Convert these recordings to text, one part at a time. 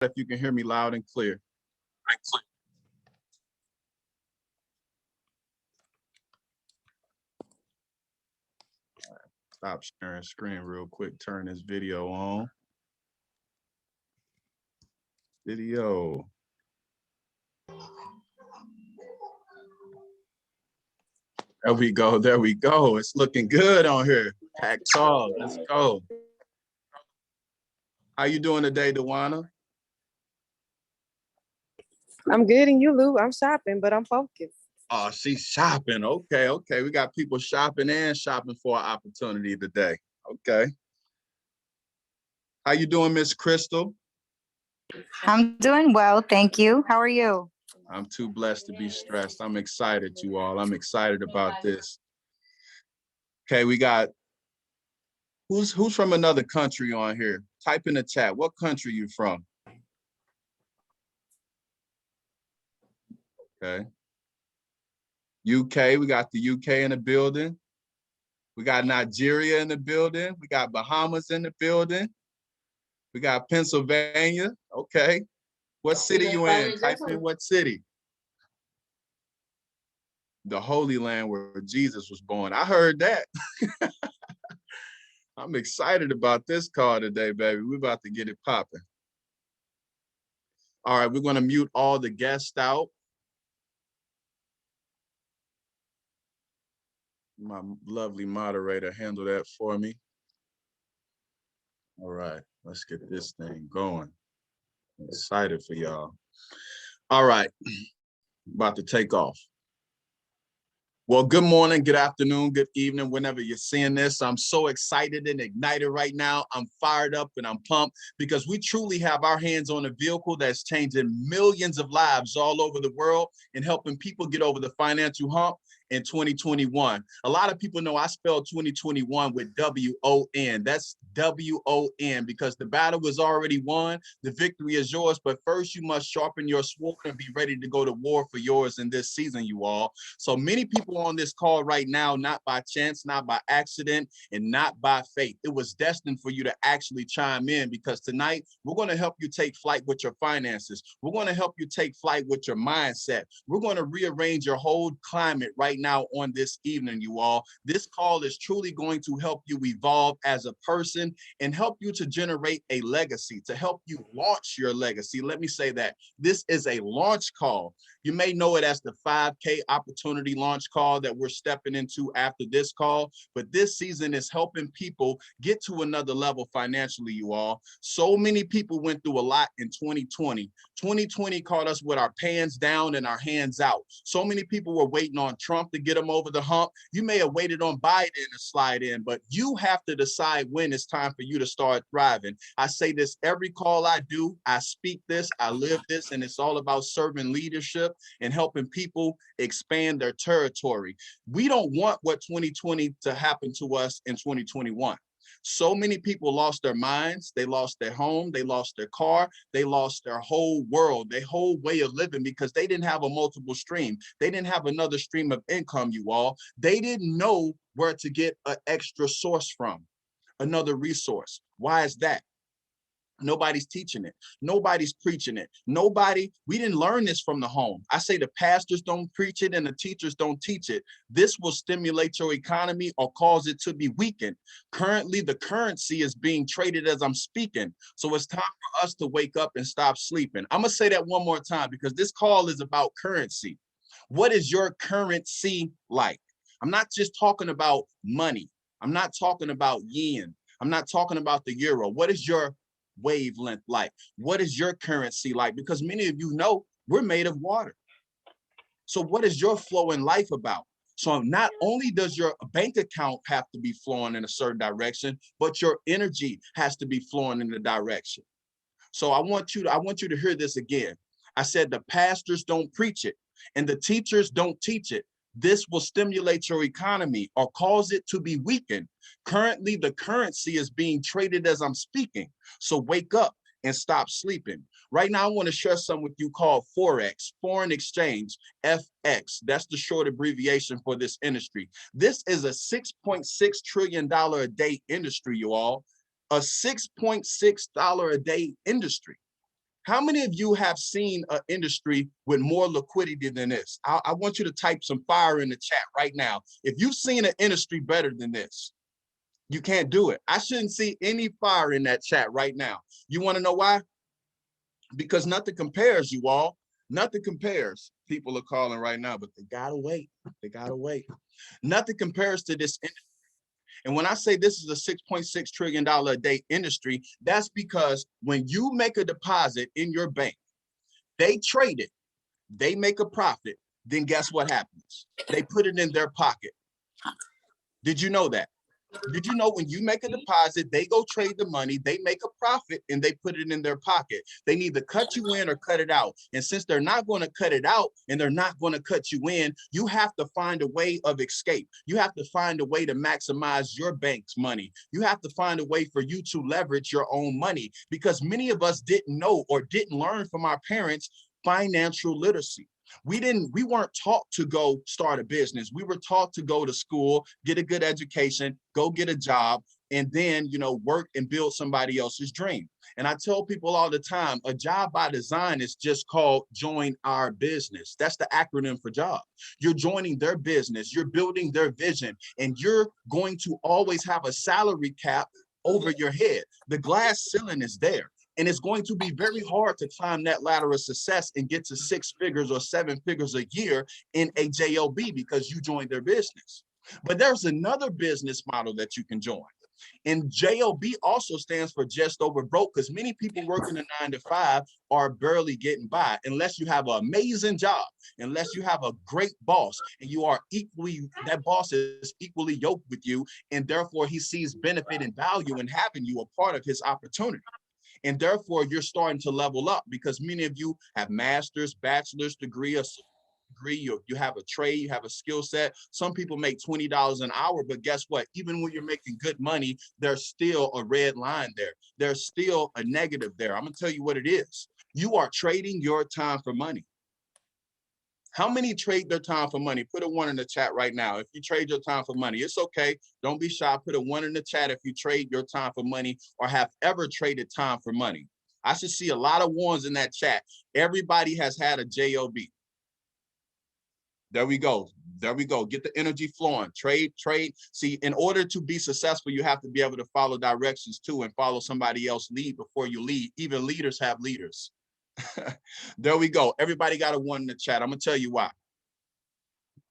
if you can hear me loud and clear. Stop sharing screen real quick. Turn this video on. Video. There we go. There we go. It's looking good on here. Pack tall. Let's go. How you doing today, Dewana? I'm good, and you, Lou? I'm shopping, but I'm focused. Oh, she's shopping. Okay, okay. We got people shopping and shopping for an opportunity today. Okay. How you doing, Miss Crystal? I'm doing well, thank you. How are you? I'm too blessed to be stressed. I'm excited, you all. I'm excited about this. Okay, we got who's from another country on here? Type in the chat. What country you from? Okay. UK, we got the UK in the building. We got Nigeria in the building. We got Bahamas in the building. We got Pennsylvania. Okay. What city you in? Type in what city. The Holy Land where Jesus was born. I heard that. I'm excited about this call today, baby. We're about to get it popping. All right, we're going to mute all the guests out. My lovely moderator handle that for me. All right, let's get this thing going. I'm excited for y'all. All right, about to take off. Well, good morning, good afternoon, good evening, whenever you're seeing this. I'm so excited and ignited right now. I'm fired up and I'm pumped because we truly have our hands on a vehicle that's changing millions of lives all over the world and helping people get over the financial hump in 2021. A lot of people know I spelled 2021 with W-O-N. That's W-O-N because the battle was already won. The victory is yours, but first you must sharpen your sword and be ready to go to war for yours in this season, you all. So many people on this call right now, not by chance, not by accident, and not by fate. It was destined for you to actually chime in because tonight we're going to help you take flight with your finances. We're going to help you take flight with your mindset. We're going to rearrange your whole climate right now on this evening, you all. This call is truly going to help you evolve as a person and help you to generate a legacy, to help you launch your legacy. Let me say that. This is a launch call. You may know it as the 5K opportunity launch call that we're stepping into after this call, but this season is helping people get to another level financially, you all. So many people went through a lot in 2020. 2020 caught us with our pants down and our hands out. So many people were waiting on Trump to get them over the hump. You may have waited on Biden to slide in, but you have to decide when it's time for you to start thriving. I say this every call I do. I speak this, I live this, and it's all about serving leadership and helping people expand their territory. We don't want what 2020 to happen to us in 2021. So many people lost their minds, they lost their home, they lost their car, they lost their whole world, their whole way of living because they didn't have a multiple stream. They didn't have another stream of income, you all. They didn't know where to get an extra source from, another resource. Why is that? Nobody's teaching it. Nobody's preaching it. We didn't learn this from the home. I say the pastors don't preach it and the teachers don't teach it. This will stimulate your economy or cause it to be weakened. Currently, the currency is being traded as I'm speaking. So it's time for us to wake up and stop sleeping. I'm going to say that one more time because this call is about currency. What is your currency like? I'm not just talking about money. I'm not talking about yen. I'm not talking about the euro. What is your wavelength like? What is your currency like? Because many of you know we're made of water. So what is your flow in life about? So not only does your bank account have to be flowing in a certain direction, but your energy has to be flowing in the direction. So I want you to hear this again. I said the pastors don't preach it and the teachers don't teach it. This will stimulate your economy or cause it to be weakened. Currently, the currency is being traded as I'm speaking. So wake up and stop sleeping. Right now, I want to share something with you called forex, foreign exchange, FX. That's the short abbreviation for this industry. This is a $6.6 trillion a day industry, you all. A $6.6 a day industry. How many of you have seen an industry with more liquidity than this? I want you to type some fire in the chat right now. If you've seen an industry better than this, you can't do it. I shouldn't see any fire in that chat right now. You want to know why? Because nothing compares, you all. Nothing compares. People are calling right now, but they gotta wait. They gotta wait. Nothing compares to this industry. And when I say this is a $6.6 trillion a day industry, that's because when you make a deposit in your bank, they trade it, they make a profit, then guess what happens? They put it in their pocket. Did you know that? Did you know when you make a deposit, they go trade the money, they make a profit, and they put it in their pocket? They neither cut you in or cut it out. And since they're not going to cut it out and they're not going to cut you in, you have to find a way of escape. You have to find a way to maximize your bank's money. You have to find a way for you to leverage your own money, because many of us didn't know or didn't learn from our parents financial literacy. We weren't taught to go start a business. We were taught to go to school, get a good education, go get a job, and then, work and build somebody else's dream. And I tell people all the time, a job by design is just called join our business. That's the acronym for job. You're joining their business, you're building their vision, and you're going to always have a salary cap over your head. The glass ceiling is there. And it's going to be very hard to climb that ladder of success and get to 6 figures or 7 figures a year in a JOB because you joined their business. But there's another business model that you can join. And JOB also stands for just over broke, because many people working a 9 to 5 are barely getting by unless you have an amazing job, unless you have a great boss and that boss is equally yoked with you, and therefore he sees benefit and value in having you a part of his opportunity. And therefore, you're starting to level up because many of you have master's, bachelor's degree, you have a trade, you have a skill set. Some people make $20 an hour, but guess what? Even when you're making good money, there's still a red line there. There's still a negative there. I'm gonna tell you what it is. You are trading your time for money. How many trade their time for money? Put a 1 in the chat right now. If you trade your time for money, it's okay. Don't be shy. Put a 1 in the chat if you trade your time for money or have ever traded time for money. I should see a lot of 1s in that chat. Everybody has had a JOB. There we go. There we go. Get the energy flowing. Trade. See, in order to be successful, you have to be able to follow directions too and follow somebody else lead before you lead. Even leaders have leaders. There we go. Everybody got a 1 in the chat. I'm gonna tell you why.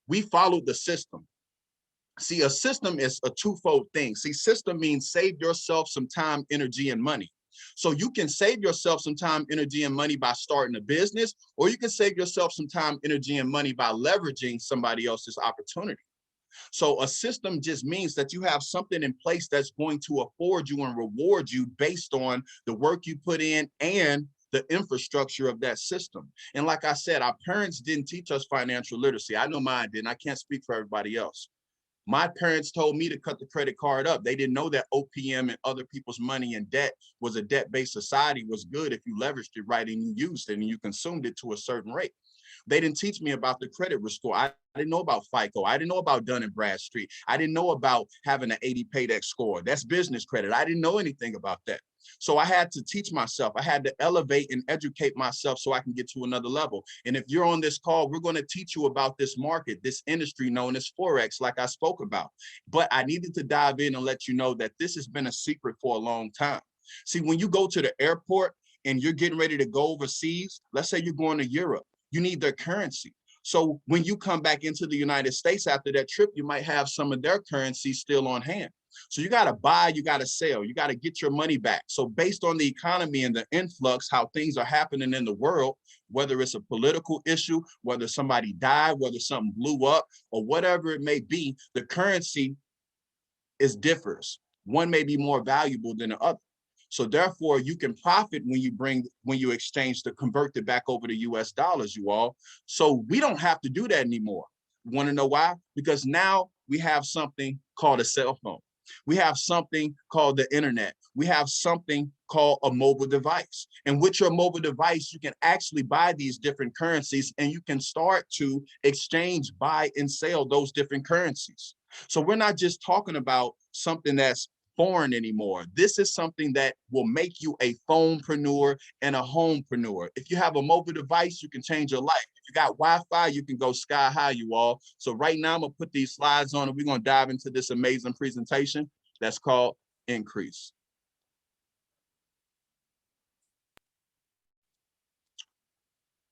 We followed the system. See, a system is a twofold thing. See, system means save yourself some time, energy, and money. So you can save yourself some time, energy, and money by starting a business, or you can save yourself some time, energy, and money by leveraging somebody else's opportunity. So a system just means that you have something in place that's going to afford you and reward you based on the work you put in and the infrastructure of that system. And like I said, our parents didn't teach us financial literacy. I know mine didn't. I can't speak for everybody else. My parents told me to cut the credit card up. They didn't know that OPM and other people's money and debt was a debt-based society was good if you leveraged it right and you used it and you consumed it to a certain rate. They didn't teach me about the credit restore. I didn't know about FICO. I didn't know about Dun and Bradstreet. I didn't know about having an 80 paydex score. That's business credit. I didn't know anything about that. So I had to teach myself. I had to elevate and educate myself so I can get to another level. And if you're on this call, we're going to teach you about this market, this industry known as forex, like I spoke about. But I needed to dive in and let you know that this has been a secret for a long time. See, when you go to the airport and you're getting ready to go overseas, let's say you're going to Europe, you need their currency. So when you come back into the United States after that trip, you might have some of their currency still on hand. So you got to buy, you got to sell, you got to get your money back. So based on the economy and the influx, how things are happening in the world, whether it's a political issue, whether somebody died, whether something blew up, or whatever it may be, the currency differs. One may be more valuable than the other. So therefore, you can profit when you exchange to convert it back over to US dollars, you all. So we don't have to do that anymore. Want to know why? Because now we have something called a cell phone. We have something called the internet. We have something called a mobile device. And with your mobile device, you can actually buy these different currencies and you can start to exchange, buy and sell those different currencies. So we're not just talking about something that's foreign anymore. This is something that will make you a phonepreneur and a homepreneur. If you have a mobile device, you can change your life. If you got Wi-Fi, you can go sky high, you all. So right now, I'm gonna put these slides on and we're gonna dive into this amazing presentation that's called Ncrease.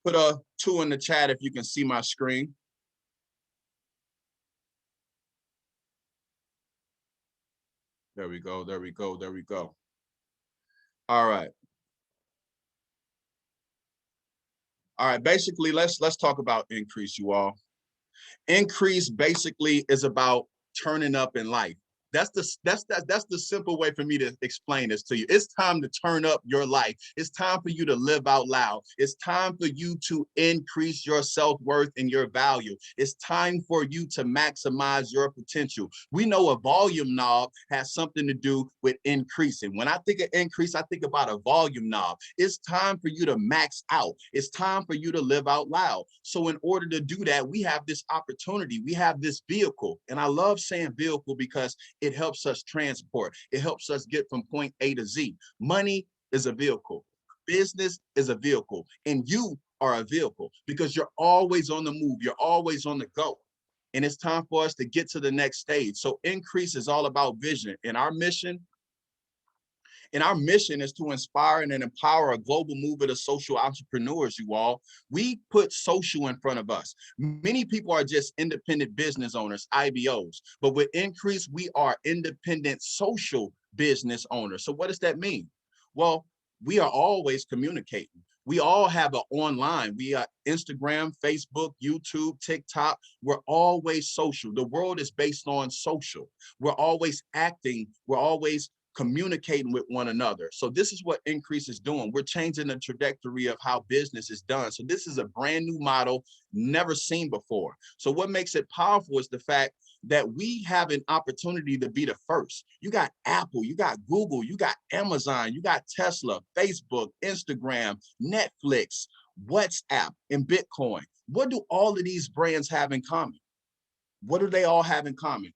Put a 2 in the chat if you can see my screen. There we go, there we go, there we go. All right. All right, basically, let's talk about Ncrease, you all. Ncrease basically is about turning up in life. That's the simple way for me to explain this to you. It's time to turn up your life. It's time for you to live out loud. It's time for you to increase your self-worth and your value. It's time for you to maximize your potential. We know a volume knob has something to do with increasing. When I think of increase, I think about a volume knob. It's time for you to max out. It's time for you to live out loud. So in order to do that, we have this opportunity. We have this vehicle. And I love saying vehicle because it helps us transport. It helps us get from point A to Z. Money is a vehicle. Business is a vehicle. And you are a vehicle because you're always on the move. You're always on the go. And it's time for us to get to the next stage. So Ncrease is all about vision. And our mission is to inspire and empower a global movement of social entrepreneurs, you all. We put social in front of us. Many people are just independent business owners, IBOs. But with Ncrease, we are independent social business owners. So what does that mean? Well, we are always communicating. We all have an online. We are Instagram, Facebook, YouTube, TikTok. We're always social. The world is based on social. We're always acting. We're always communicating with one another. So this is what Ncrease is doing. We're changing the trajectory of how business is done. So this is a brand new model, never seen before. So what makes it powerful is the fact that we have an opportunity to be the first. You got Apple, you got Google, you got Amazon, you got Tesla, Facebook, Instagram, Netflix, WhatsApp, and Bitcoin. What do all of these brands have in common? What do they all have in common?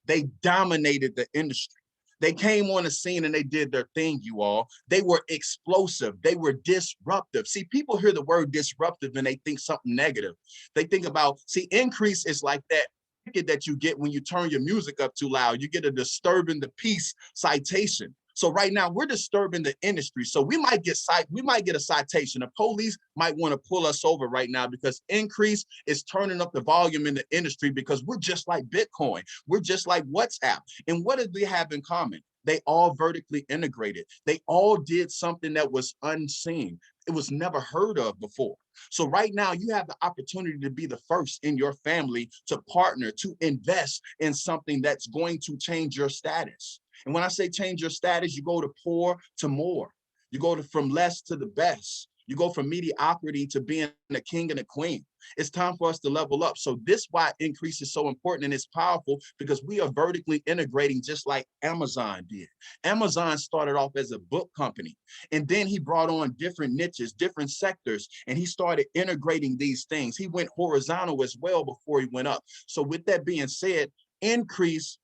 They dominated the industry. They came on the scene and they did their thing, you all. They were explosive. They were disruptive. See, people hear the word disruptive and they think something negative. They think about, see, Ncrease is like that ticket that you get when you turn your music up too loud. You get a disturbing the peace citation. So right now we're disturbing the industry. So we might get a citation. The police might want to pull us over right now because Ncrease is turning up the volume in the industry because we're just like Bitcoin. We're just like WhatsApp. And what do they have in common? They all vertically integrated. They all did something that was unseen. It was never heard of before. So right now you have the opportunity to be the first in your family to partner, to invest in something that's going to change your status. And when I say change your status, you go to poor to more. You go from less to the best. You go from mediocrity to being a king and a queen. It's time for us to level up. So this is why Ncrease is so important and it's powerful because we are vertically integrating just like Amazon did. Amazon started off as a book company and then he brought on different niches, different sectors, and he started integrating these things. He went horizontal as well before he went up. So with that being said, Ncrease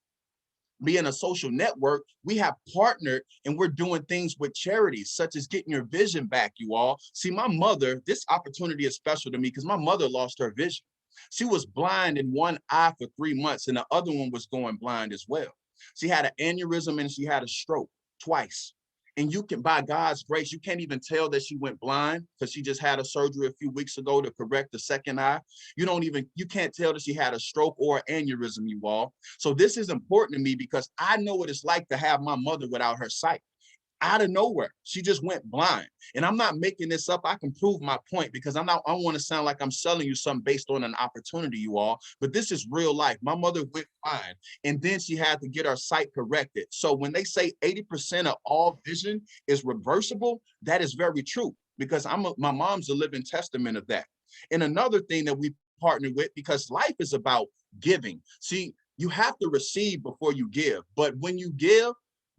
being a social network, we have partnered and we're doing things with charities such as getting your vision back, you all. See, my mother, this opportunity is special to me because my mother lost her vision. She was blind in one eye for 3 months and the other one was going blind as well. She had an aneurysm and she had a stroke twice. And you can, by God's grace, you can't even tell that she went blind because she just had a surgery a few weeks ago to correct the second eye. You can't tell that she had a stroke or an aneurysm, you all. So this is important to me because I know what it's like to have my mother without her sight. Out of nowhere, she just went blind. And I'm not making this up. I can prove my point because I don't want to sound like I'm selling you something based on an opportunity, you all, but this is real life. My mother went blind and then she had to get her sight corrected. So when they say 80% of all vision is reversible, that is very true because my mom's a living testament of that. And another thing that we partner with, because life is about giving. See, you have to receive before you give, but when you give,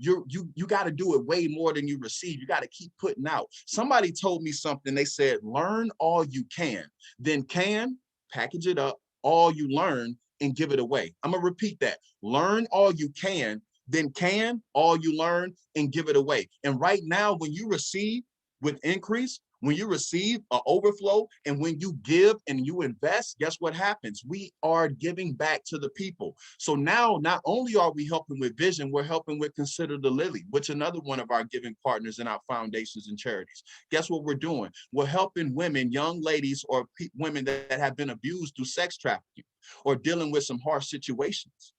you got to do it way more than you receive. You got to keep putting out. Somebody told me something. They said, learn all you can, then package it up, all you learn and give it away. I'm gonna repeat that. Learn all you can, then can all you learn and give it away. And right now, when you receive with Ncrease, when you receive an overflow and when you give and you invest, guess what happens? We are giving back to the people. So now not only are we helping with vision, we're helping with Consider the Lily, which is another one of our giving partners in our foundations and charities. Guess what we're doing? We're helping women, young ladies, or women that have been abused through sex trafficking or dealing with some harsh situations.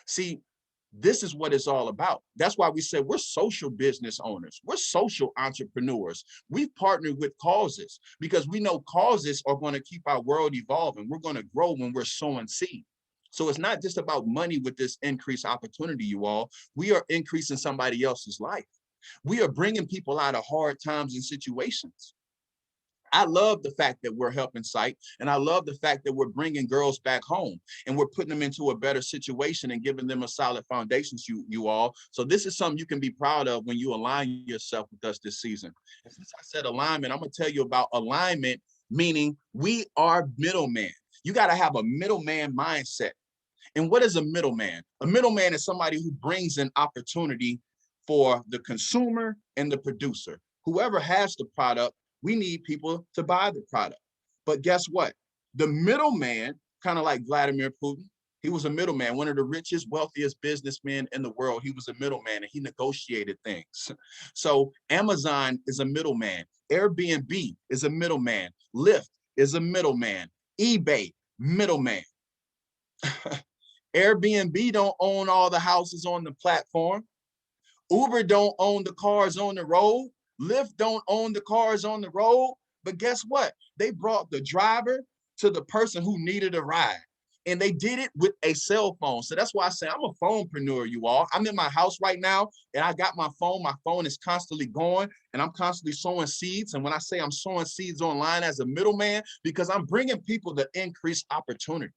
See, this is what it's all about. That's why we say we're social business owners. We're social entrepreneurs. We've partnered with causes because we know causes are going to keep our world evolving. We're going to grow when we're sowing seed. So it's not just about money with this increased opportunity, you all. We are increasing somebody else's life. We are bringing people out of hard times and situations. I love the fact that we're helping Sight, and I love the fact that we're bringing girls back home and we're putting them into a better situation and giving them a solid foundation, you all. So this is something you can be proud of when you align yourself with us this season. And since I said alignment, I'm gonna tell you about alignment, meaning we are middlemen. You gotta have a middleman mindset. And what is a middleman? A middleman is somebody who brings an opportunity for the consumer and the producer. Whoever has the product, we need people to buy the product. But guess what? The middleman, kind of like Vladimir Putin, he was a middleman, one of the richest, wealthiest businessmen in the world. He was a middleman and he negotiated things. So Amazon is a middleman. Airbnb is a middleman. Lyft is a middleman. eBay, middleman. Airbnb don't own all the houses on the platform. Uber don't own the cars on the road. Lyft don't own the cars on the road. But guess what? They brought the driver to the person who needed a ride. And they did it with a cell phone. So that's why I say I'm a phonepreneur, you all. I'm in my house right now and I got my phone is constantly going and I'm constantly sowing seeds. And when I say I'm sowing seeds online as a middleman, because I'm bringing people the increased opportunity.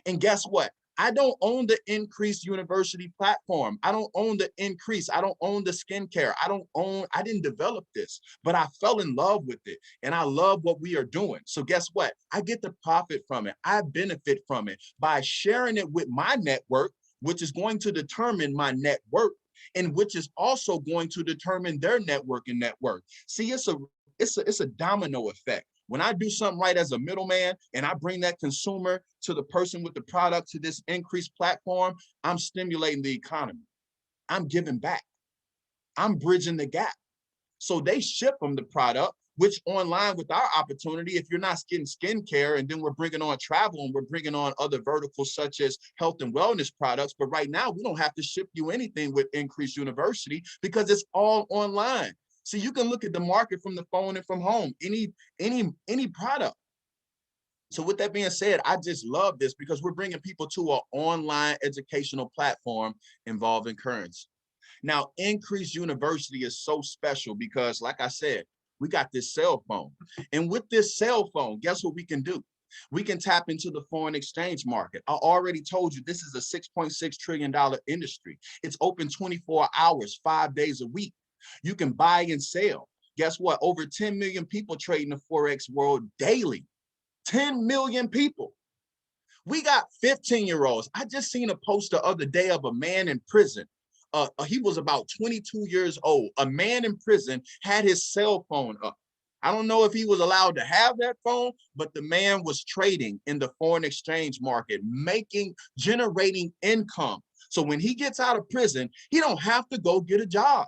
And guess what? I don't own the Ncrease University platform. I don't own the Ncrease. I don't own the skincare. I didn't develop this, but I fell in love with it. And I love what we are doing. So guess what? I get the profit from it. I benefit from it by sharing it with my network, which is going to determine my net worth, and which is also going to determine their network and net worth. See, it's a domino effect. When I do something right as a middleman and I bring that consumer to the person with the product to this increased platform, I'm stimulating the economy. I'm giving back. I'm bridging the gap. So they ship them the product, which online with our opportunity, if you're not getting skincare, and then we're bringing on travel and we're bringing on other verticals such as health and wellness products. But right now, we don't have to ship you anything with Ncrease University because it's all online. So you can look at the market from the phone and from home, any product. So with that being said, I just love this because we're bringing people to an online educational platform involving currency. Now, Ncrease University is so special because, like I said, we got this cell phone. And with this cell phone, guess what we can do? We can tap into the foreign exchange market. I already told you this is a $6.6 trillion industry. It's open 24 hours, 5 days a week. You can buy and sell. Guess what? Over 10 million people trade in the forex world daily. 10 million people. We got 15-year-olds. I just seen a post the other day of a man in prison. He was about 22 years old. A man in prison had his cell phone up. I don't know if he was allowed to have that phone, but the man was trading in the foreign exchange market, generating income. So when he gets out of prison, he don't have to go get a job.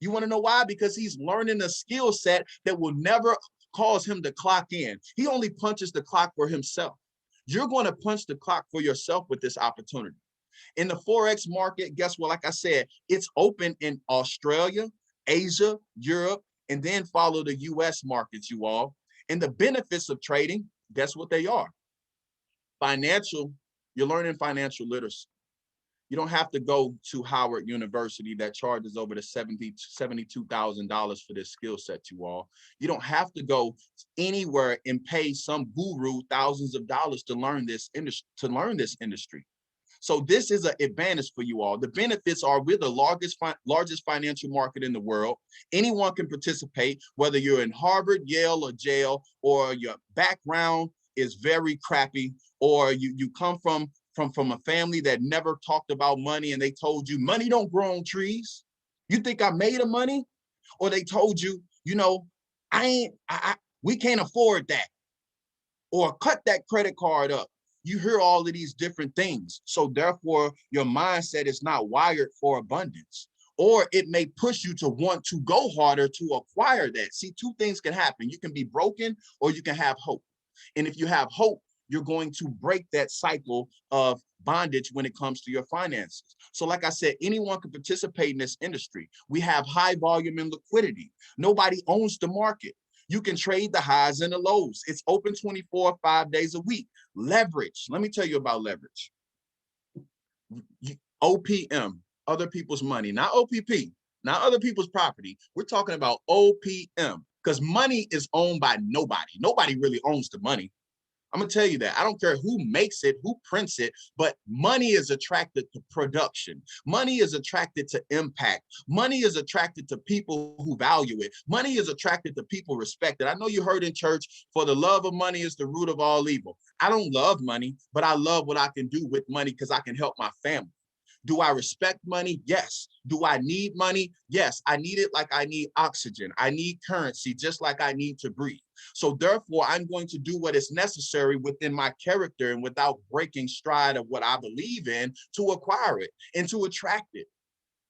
You want to know why? Because he's learning a skill set that will never cause him to clock in. He only punches the clock for himself. You're going to punch the clock for yourself with this opportunity. In the forex market, guess what? Like I said, it's open in Australia, Asia, Europe, and then follow the US markets, you all. And the benefits of trading, guess what they are? You're learning financial literacy. You don't have to go to Howard University that charges over the $72,000 for this skill set, you all. You don't have to go anywhere and pay some guru thousands of dollars to learn this industry. So this is an advantage for you all. The benefits are we're the largest financial market in the world. Anyone can participate, whether you're in Harvard, Yale, or Yale, or your background is very crappy, or you come from from a family that never talked about money and they told you money don't grow on trees? You think I made of money? Or they told you, you know, we can't afford that. Or cut that credit card up. You hear all of these different things. So therefore, your mindset is not wired for abundance. Or it may push you to want to go harder to acquire that. See, two things can happen. You can be broken or you can have hope. And if you have hope, you're going to break that cycle of bondage when it comes to your finances. So like I said, anyone can participate in this industry. We have high volume and liquidity. Nobody owns the market. You can trade the highs and the lows. It's open 24, 5 days a week. Leverage. Let me tell you about leverage. OPM, other people's money, not OPP, not other people's property. We're talking about OPM because money is owned by nobody. Nobody really owns the money. I'm gonna tell you that. I don't care who makes it, who prints it, but money is attracted to production. Money is attracted to impact. Money is attracted to people who value it. Money is attracted to people respect it. I know you heard in church, for the love of money is the root of all evil. I don't love money, but I love what I can do with money because I can help my family. Do I respect money? Yes. Do I need money? Yes. I need it like I need oxygen. I need currency, just like I need to breathe. So therefore, I'm going to do what is necessary within my character and without breaking stride of what I believe in to acquire it and to attract it.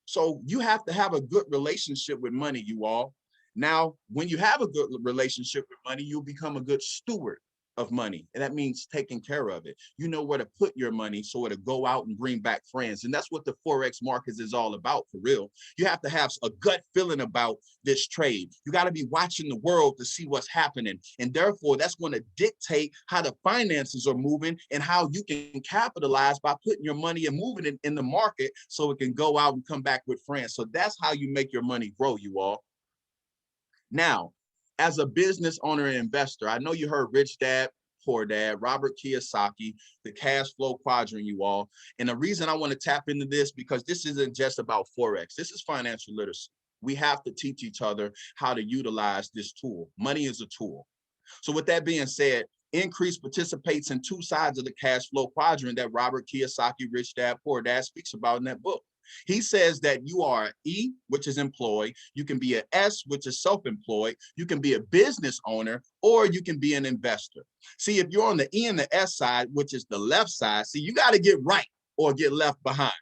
So you have to have a good relationship with money, you all. Now, when you have a good relationship with money, you'll become a good steward of money. And that means taking care of it. You know where to put your money so it'll go out and bring back friends. And that's what the forex markets is all about, for real. You have to have a gut feeling about this trade. You got to be watching the world to see what's happening. And therefore, that's going to dictate how the finances are moving and how you can capitalize by putting your money and moving it in the market so it can go out and come back with friends. So that's how you make your money grow, you all. Now, as a business owner and investor, I know you heard Rich Dad, Poor Dad, Robert Kiyosaki, the cash flow quadrant, you all. And the reason I want to tap into this, because this isn't just about forex. This is financial literacy. We have to teach each other how to utilize this tool. Money is a tool. So with that being said, Ncrease participates in two sides of the cash flow quadrant that Robert Kiyosaki, Rich Dad, Poor Dad speaks about in that book. He says that you are an E, which is employed. You can be an S, which is self-employed. You can be a business owner, or you can be an investor. See, if you're on the E and the S side, which is the left side, see, you got to get right or get left behind.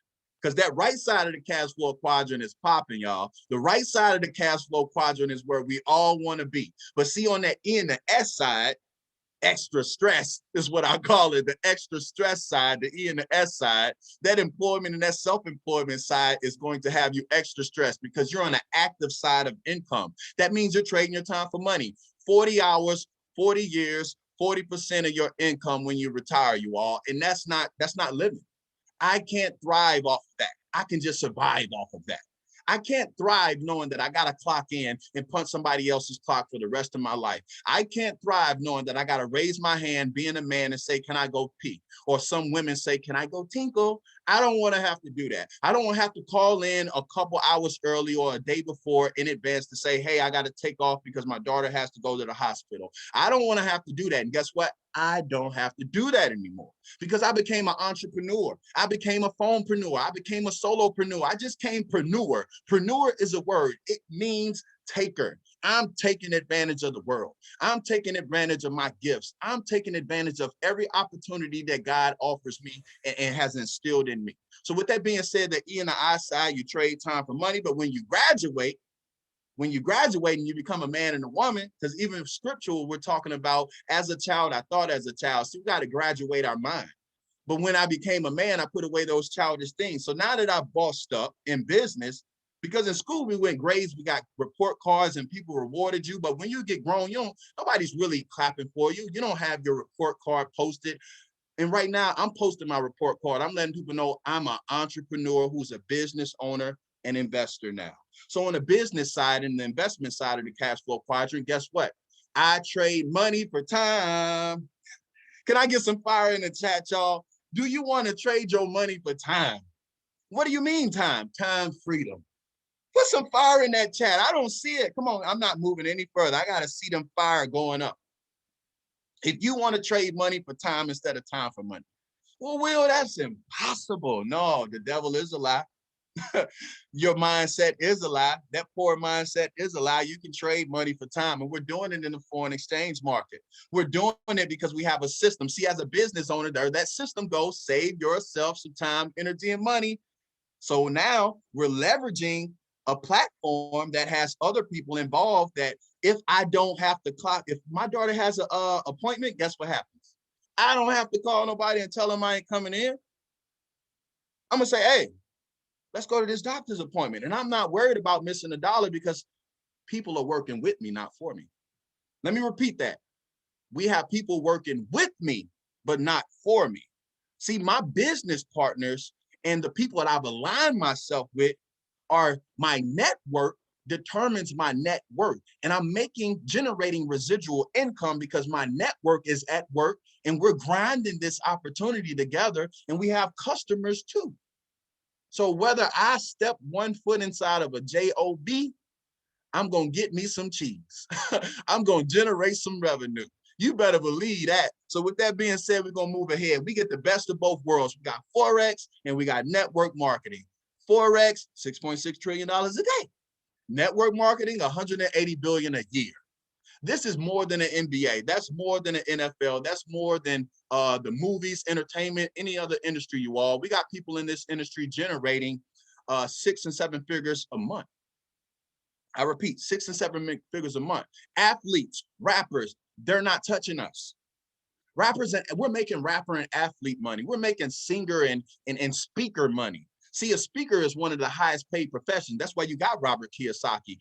Because that right side of the cash flow quadrant is popping, y'all. The right side of the cash flow quadrant is where we all want to be. But see, on that E and the S side, extra stress is what I call it, the extra stress side, the E and the S side. That employment and that self-employment side is going to have you extra stressed because you're on the active side of income. That means you're trading your time for money. 40 hours, 40 years, 40% of your income when you retire, you all. And that's not living. I can't thrive off of that. I can just survive off of that. I can't thrive knowing that I got to clock in and punch somebody else's clock for the rest of my life. I can't thrive knowing that I got to raise my hand, being a man, and say, can I go pee? Or some women say, can I go tinkle? I don't want to have to do that. I don't want to have to call in a couple hours early or a day before in advance to say, hey, I got to take off because my daughter has to go to the hospital. I don't want to have to do that. And guess what? I don't have to do that anymore because I became an entrepreneur. I became a phonepreneur. I became a solopreneur. I just came preneur. Preneur is a word. It means taker. I'm taking advantage of the world. I'm taking advantage of my gifts. I'm taking advantage of every opportunity that God offers me and has instilled in me. So with that being said, the E and the I side, you trade time for money. But when you graduate and you become a man and a woman, because even scriptural, we're talking about as a child, I thought as a child. So we got to graduate our mind. But when I became a man, I put away those childish things. So now that I've bossed up in business, because in school we went grades, we got report cards and people rewarded you. But when you get grown, nobody's really clapping for you. You don't have your report card posted. And right now I'm posting my report card. I'm letting people know I'm an entrepreneur who's a business owner and investor now. So on the business side and the investment side of the cash flow quadrant, guess what? I trade money for time. Can I get some fire in the chat, y'all? Do you want to trade your money for time? What do you mean time? Time freedom. Put some fire in that chat. I don't see it. Come on, I'm not moving any further. I got to see them fire going up. If you want to trade money for time instead of time for money, Well, Will, that's impossible. No, the devil is a lie. Your mindset is a lie. That poor mindset is a lie. You can trade money for time, and we're doing it in the foreign exchange market. We're doing it because we have a system. See, as a business owner, there that system goes, save yourself some time, energy, and money. So now we're leveraging a platform that has other people involved that if I don't have to clock, if my daughter has an appointment, guess what happens? I don't have to call nobody and tell them I ain't coming in. I'm gonna say, hey, let's go to this doctor's appointment. And I'm not worried about missing a dollar because people are working with me, not for me. Let me repeat that. We have people working with me, but not for me. See, my business partners and the people that I've aligned myself with are my network determines my net worth. And I'm generating residual income because my network is at work and we're grinding this opportunity together and we have customers too. So whether I step one foot inside of a job, I'm going to get me some cheese. I'm going to generate some revenue. You better believe that. So with that being said, we're going to move ahead. We get the best of both worlds. We got forex and we got network marketing. Forex, $6.6 trillion a day. Network marketing, $180 billion a year. This is more than an NBA. That's more than an NFL. That's more than the movies, entertainment, any other industry, you all. We got people in this industry generating 6 and 7 figures a month. I repeat, 6 and 7 figures a month. Athletes, rappers, they're not touching us. Rappers, and we're making rapper and athlete money. We're making singer and speaker money. See, a speaker is one of the highest paid professions. That's why you got Robert Kiyosaki,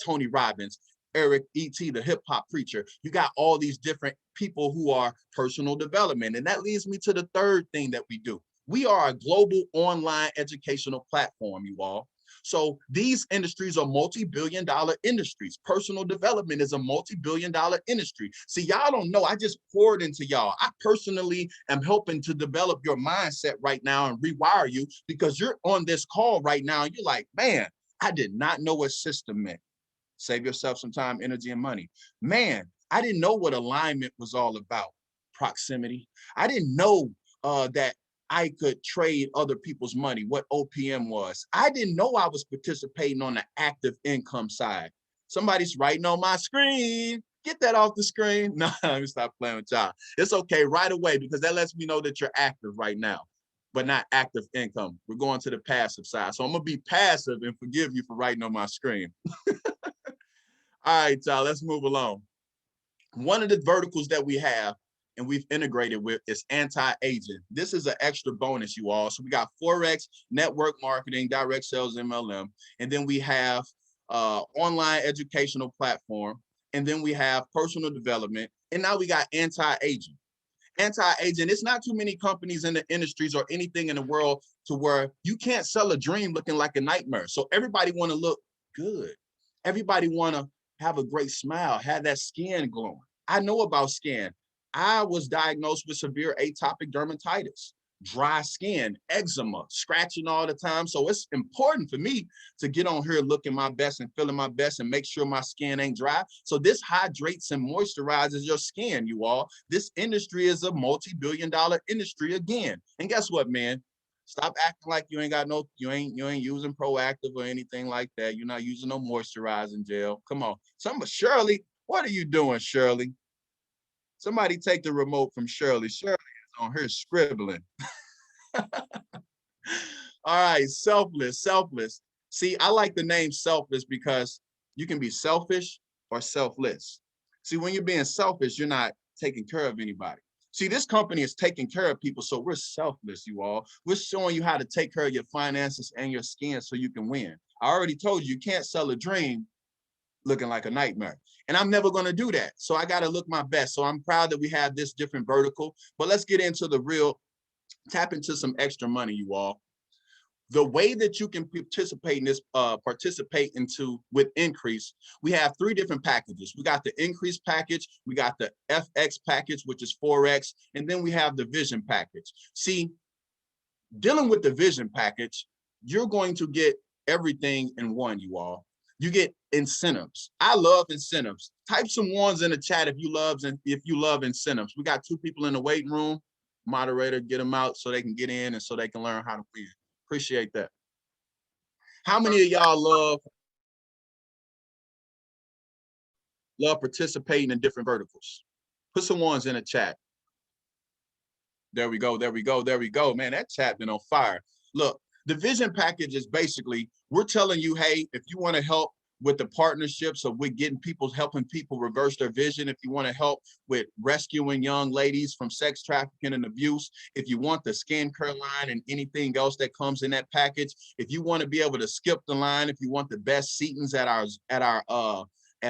Tony Robbins, Eric E.T., the hip hop preacher. You got all these different people who are personal development. And that leads me to the third thing that we do. We are a global online educational platform, you all. So these industries are multi-billion-dollar industries. Personal development is a multi-billion-dollar industry. See, y'all don't know. I just poured into y'all. I personally am helping to develop your mindset right now and rewire you because you're on this call right now. And you're like, man, I did not know what system meant. Save yourself some time, energy, and money. Man, I didn't know what alignment was all about. Proximity. I didn't know that I could trade other people's money, what OPM was. I didn't know I was participating on the active income side. Somebody's writing on my screen. Get that off the screen. No, let me stop playing with y'all. It's okay right away because that lets me know that you're active right now, but not active income. We're going to the passive side. So I'm going to be passive and forgive you for writing on my screen. All right, y'all, let's move along. One of the verticals that we have and we've integrated with is anti-aging. This is an extra bonus, you all. So we got forex, network marketing, direct sales, MLM, and then we have online educational platform, and then we have personal development, and now we got anti-aging. Anti-aging, it's not too many companies in the industries or anything in the world to where you can't sell a dream looking like a nightmare. So everybody want to look good. Everybody want to have a great smile, have that skin glowing. I know about skin. I was diagnosed with severe atopic dermatitis, dry skin, eczema, scratching all the time. So it's important for me to get on here looking my best and feeling my best and make sure my skin ain't dry. So this hydrates and moisturizes your skin, you all. This industry is a multi-billion-dollar industry again. And guess what, man? Stop acting like you ain't got no, you ain't using Proactive or anything like that. You're not using no moisturizing gel. Come on. Shirley, what are you doing, Shirley? Somebody take the remote from Shirley. Shirley is on her scribbling. All right, selfless. See, I like the name selfless because you can be selfish or selfless. See, when you're being selfish, you're not taking care of anybody. See, this company is taking care of people, so we're selfless, you all. We're showing you how to take care of your finances and your skin so you can win. I already told you, you can't sell a dream looking like a nightmare. And I'm never going to do that. So I got to look my best. So I'm proud that we have this different vertical, but let's get into the real, tap into some extra money, you all. The way that you can participate in this, with Ncrease, we have 3 different packages. We got the Ncrease package, we got the FX package, which is forex, and then we have the Vision package. See, dealing with the Vision package, you're going to get everything in one, you all. You get incentives. I love incentives. Type some ones in the chat if you love incentives. We got 2 people in the waiting room. Moderator, get them out so they can get in and so they can learn how to win. Appreciate that. How many of y'all love participating in different verticals? Put some ones in the chat. There we go, there we go, there we go. Man, that chat been on fire. Look, the vision package is basically, we're telling you, hey, if you want to help with the partnerships of with helping people reverse their vision, if you want to help with rescuing young ladies from sex trafficking and abuse, if you want the skincare line and anything else that comes in that package, if you want to be able to skip the line, if you want the best seatings at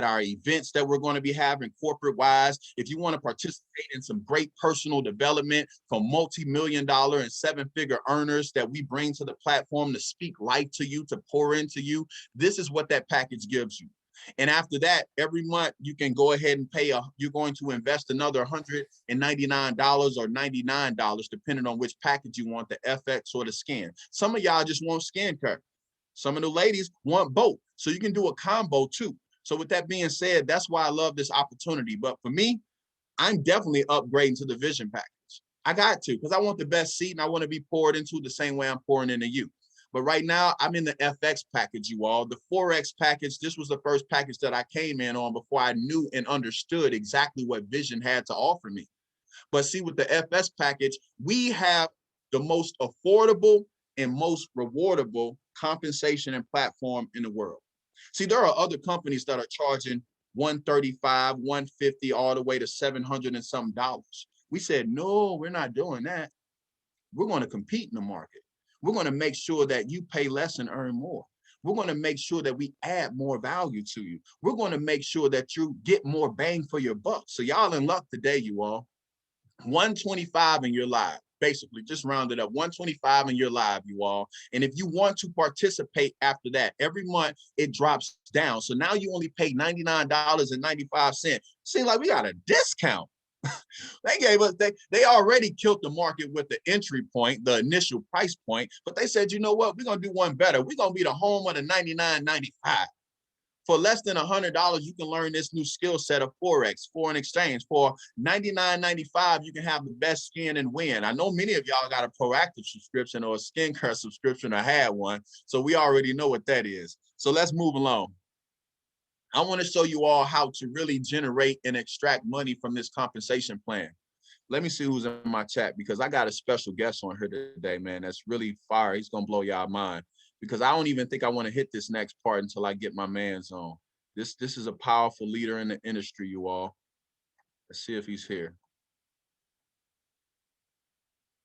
our events that we're going to be having corporate-wise, if you want to participate in some great personal development from multi-million-dollar and seven-figure earners that we bring to the platform to speak life to you, to pour into you, this is what that package gives you. And after that, every month you can go ahead and pay, you're going to invest another $199 or $99, depending on which package you want, the FX or the scan. Some of y'all just want skincare. Some of the ladies want both. So you can do a combo too. So with that being said, that's why I love this opportunity. But for me, I'm definitely upgrading to the vision package. I got to, because I want the best seat and I want to be poured into the same way I'm pouring into you. But right now I'm in the FX package, you all. The forex package, this was the first package that I came in on before I knew and understood exactly what vision had to offer me. But see, with the FS package, we have the most affordable and most rewardable compensation and platform in the world. See, there are other companies that are charging $135, $150, all the way to $700 and some dollars. We said, no, we're not doing that. We're going to compete in the market. We're going to make sure that you pay less and earn more. We're going to make sure that we add more value to you. We're going to make sure that you get more bang for your buck. So y'all in luck today, you all. 125 in your live. Basically, just round it up, 125 in your live, you all. And if you want to participate after that, every month it drops down. So now you only pay $99.95. Seems like we got a discount. They gave us, they already killed the market with the entry point, the initial price point, but they said, you know what, we're gonna do one better. We're gonna be the home of the $99.95. For less than $100, you can learn this new skill set of forex, foreign exchange. For $99.95, you can have the best skin and win. I know many of y'all got a proactive subscription or a skincare subscription or had one, so we already know what that is. So let's move along. I want to show you all how to really generate and extract money from this compensation plan. Let me see who's in my chat, because I got a special guest on here today, man. That's really fire. He's gonna blow y'all mind, because I don't even think I want to hit this next part until I get my man's on. This is a powerful leader in the industry, you all. Let's see if he's here.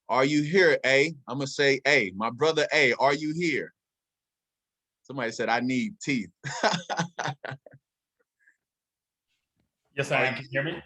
Are you here, A? I'm gonna say A. My brother A, are you here? Somebody said I need teeth. Yes, I am. Can you hear me?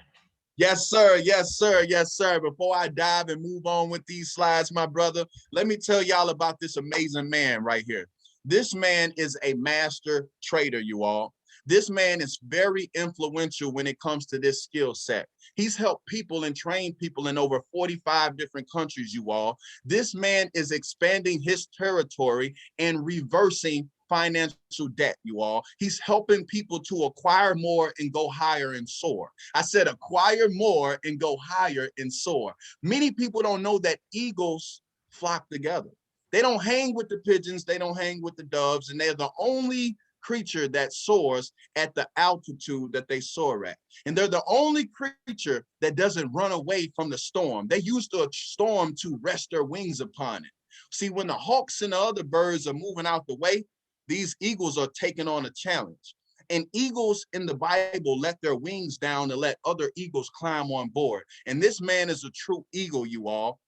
Yes, sir. Yes, sir. Yes, sir. Before I dive and move on with these slides, my brother, let me tell y'all about this amazing man right here. This man is a master trader, you all. This man is very influential when it comes to this skill set. He's helped people and trained people in over 45 different countries, you all. This man is expanding his territory and reversing financial debt, you all. He's helping people to acquire more and go higher and soar. I said acquire more and go higher and soar. Many people don't know that eagles flock together. They don't hang with the pigeons, they don't hang with the doves, and they're the only creature that soars at the altitude that they soar at. And they're the only creature that doesn't run away from the storm. They use the storm to rest their wings upon it. See, when the hawks and the other birds are moving out the way, these eagles are taking on a challenge. And eagles in the Bible let their wings down to let other eagles climb on board. And this man is a true eagle, you all.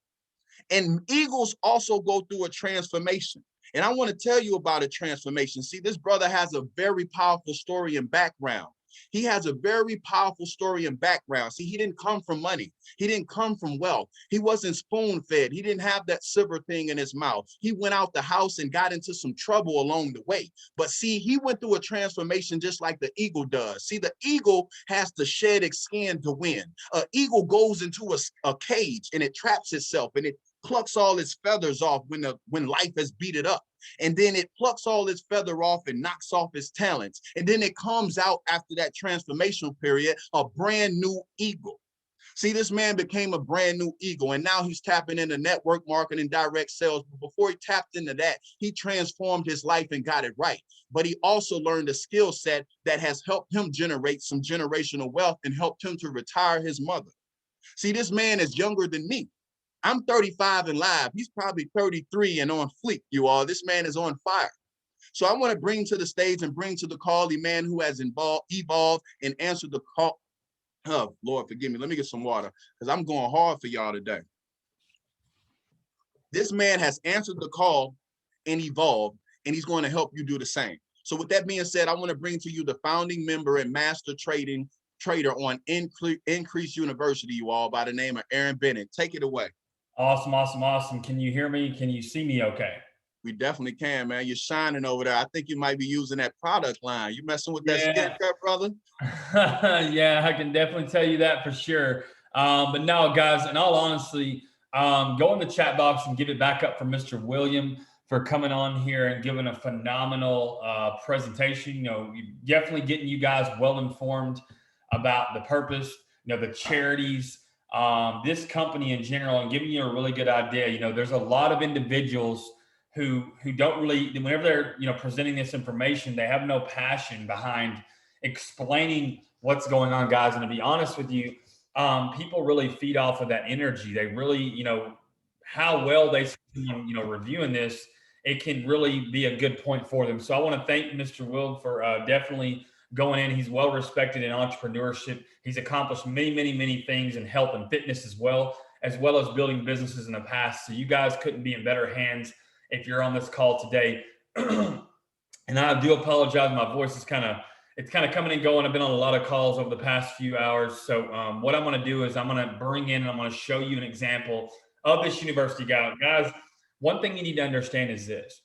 And eagles also go through a transformation. And I want to tell you about a transformation. See, this brother has a very powerful story and background. He has a very powerful story and background. See, he didn't come from money. He didn't come from wealth. He wasn't spoon-fed. He didn't have that silver thing in his mouth. He went out the house and got into some trouble along the way. But see, he went through a transformation just like the eagle does. See, the eagle has to shed its skin to win. An eagle goes into a cage and it traps itself and it plucks all its feathers off when life has beat it up. And then it plucks all its feather off and knocks off its talents. And then it comes out after that transformational period, a brand new eagle. See, this man became a brand new eagle, and now he's tapping into network marketing, direct sales. But before he tapped into that, he transformed his life and got it right. But he also learned a skill set that has helped him generate some generational wealth and helped him to retire his mother. See, this man is younger than me. I'm 35 and live. He's probably 33 and on fleek, you all. This man is on fire. So I want to bring to the stage and bring to the call the man who has evolved and answered the call. Oh, Lord, forgive me. Let me get some water because I'm going hard for y'all today. This man has answered the call and evolved, and he's going to help you do the same. So with that being said, I want to bring to you the founding member and master trader on Ncrease University, you all, by the name of Aaron Bennett. Take it away. Awesome, awesome, awesome. Can you hear me? Can you see me okay? We definitely can, man. You're shining over there. I think you might be using that product line. You messing with that skincare, brother? Yeah, I can definitely tell you that for sure. But no, guys, in all honesty, go in the chat box and give it back up for Mr. William for coming on here and giving a phenomenal presentation. You know, definitely getting you guys well informed about the purpose, you know, the charities, this company in general, and giving you a really good idea. You know, there's a lot of individuals who don't really, whenever they're, you know, presenting this information, they have no passion behind explaining what's going on, guys. And to be honest with you, people really feed off of that energy. They really, you know, how well they, you know, reviewing this, it can really be a good point for them. So I want to thank Mr. Will for definitely going in. He's well respected in entrepreneurship. He's accomplished many, many, many things in health and fitness as well as building businesses in the past. So you guys couldn't be in better hands if you're on this call today. And I do apologize. My voice is it's kind of coming and going. I've been on a lot of calls over the past few hours. So what I'm going to do is I'm going to bring in and I'm going to show you an example of this university. Guys, one thing you need to understand is this.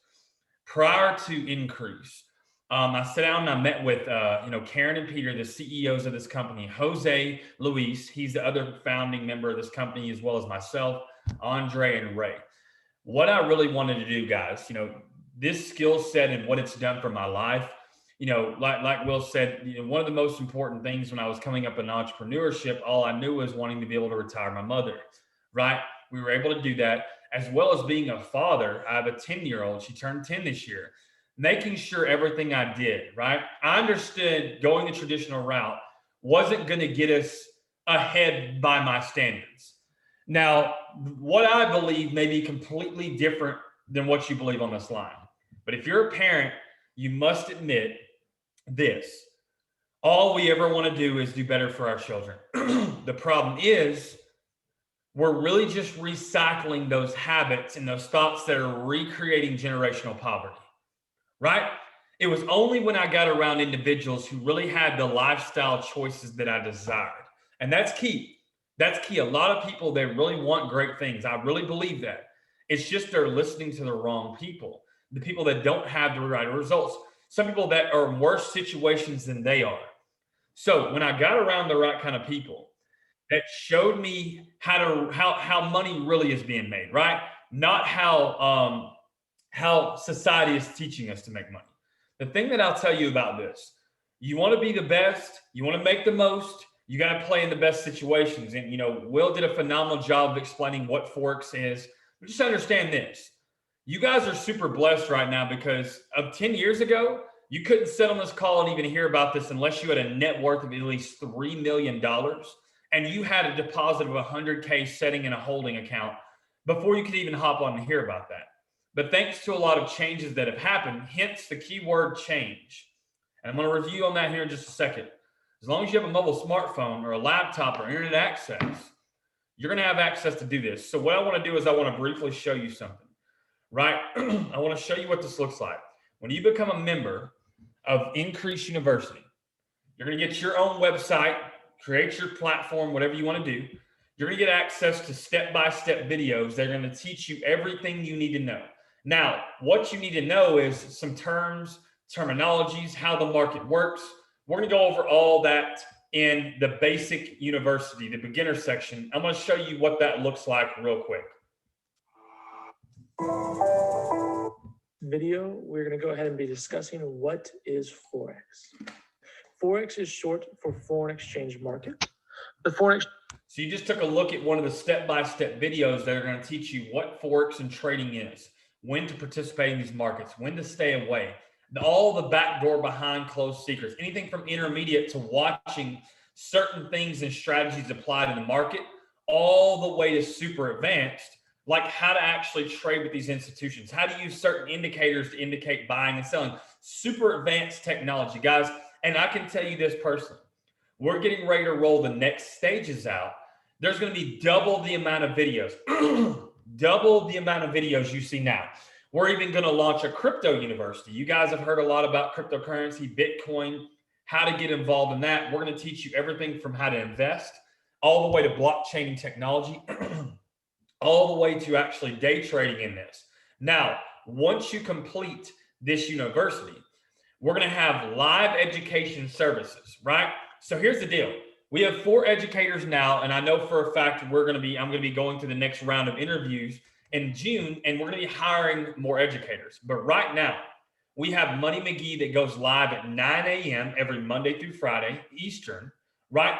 Prior to Ncrease, I sat down and I met with you know, Karen and Peter, the CEOs of this company. Jose Luis, he's the other founding member of this company, as well as myself, Andre, and Ray. What I really wanted to do, guys, you know, this skill set and what it's done for my life, you know, like Will said, you know, one of the most important things when I was coming up in entrepreneurship, all I knew was wanting to be able to retire my mother, right? We were able to do that, as well as being a father. I have a 10-year-old. She turned 10 this year. Making sure everything I did, right? I understood going the traditional route wasn't going to get us ahead by my standards. Now, what I believe may be completely different than what you believe on this line. But if you're a parent, you must admit this. All we ever want to do is do better for our children. The problem is we're really just recycling those habits and those thoughts that are recreating generational poverty, right? It was only when I got around individuals who really had the lifestyle choices that I desired. And that's key. That's key. A lot of people, they really want great things. I really believe that. It's just they're listening to the wrong people, the people that don't have the right results, some people that are in worse situations than they are. So when I got around the right kind of people that showed me how money really is being made, right? Not how society is teaching us to make money. The thing that I'll tell you about this, you want to be the best, you want to make the most, you got to play in the best situations. And, you know, Will did a phenomenal job of explaining what forex is. But just understand this. You guys are super blessed right now because of 10 years ago, you couldn't sit on this call and even hear about this unless you had a net worth of at least $3 million and you had a deposit of 100K setting in a holding account before you could even hop on and hear about that. But thanks to a lot of changes that have happened, hence the keyword change. And I'm going to review on that here in just a second. As long as you have a mobile smartphone or a laptop or internet access, you're going to have access to do this. So what I want to do is I want to briefly show you something, right? I want to show you what this looks like. When you become a member of Ncrease University, you're going to get your own website, create your platform, whatever you want to do. You're going to get access to step-by-step videos. They're going to teach you everything you need to know. Now, what you need to know is some terms, terminologies, how the market works. We're going to go over all that in the basic university, the beginner section. I'm going to show you what that looks like real quick. Video, we're going to go ahead and be discussing what is forex. Forex is short for foreign exchange market. The forex. So you just took a look at one of the step-by-step videos that are going to teach you what forex and trading is, when to participate in these markets, when to stay away, all the backdoor behind closed secrets, anything from intermediate to watching certain things and strategies applied in the market, all the way to super advanced, like how to actually trade with these institutions, how to use certain indicators to indicate buying and selling, super advanced technology, guys. And I can tell you this personally, we're getting ready to roll the next stages out. There's going to be double the amount of videos, double the amount of videos you see now. We're even going to launch a crypto university. You guys have heard a lot about cryptocurrency, Bitcoin, how to get involved in that. We're going to teach you everything from how to invest, all the way to blockchain technology, all the way to actually day trading in this. Now, once you complete this university, we're going to have live education services, right? So here's the deal. We have 4 educators now, and I know for a fact I'm going to be going through the next round of interviews in June, and we're going to be hiring more educators. But right now, we have Money McGee that goes live at 9 a.m. every Monday through Friday Eastern, right?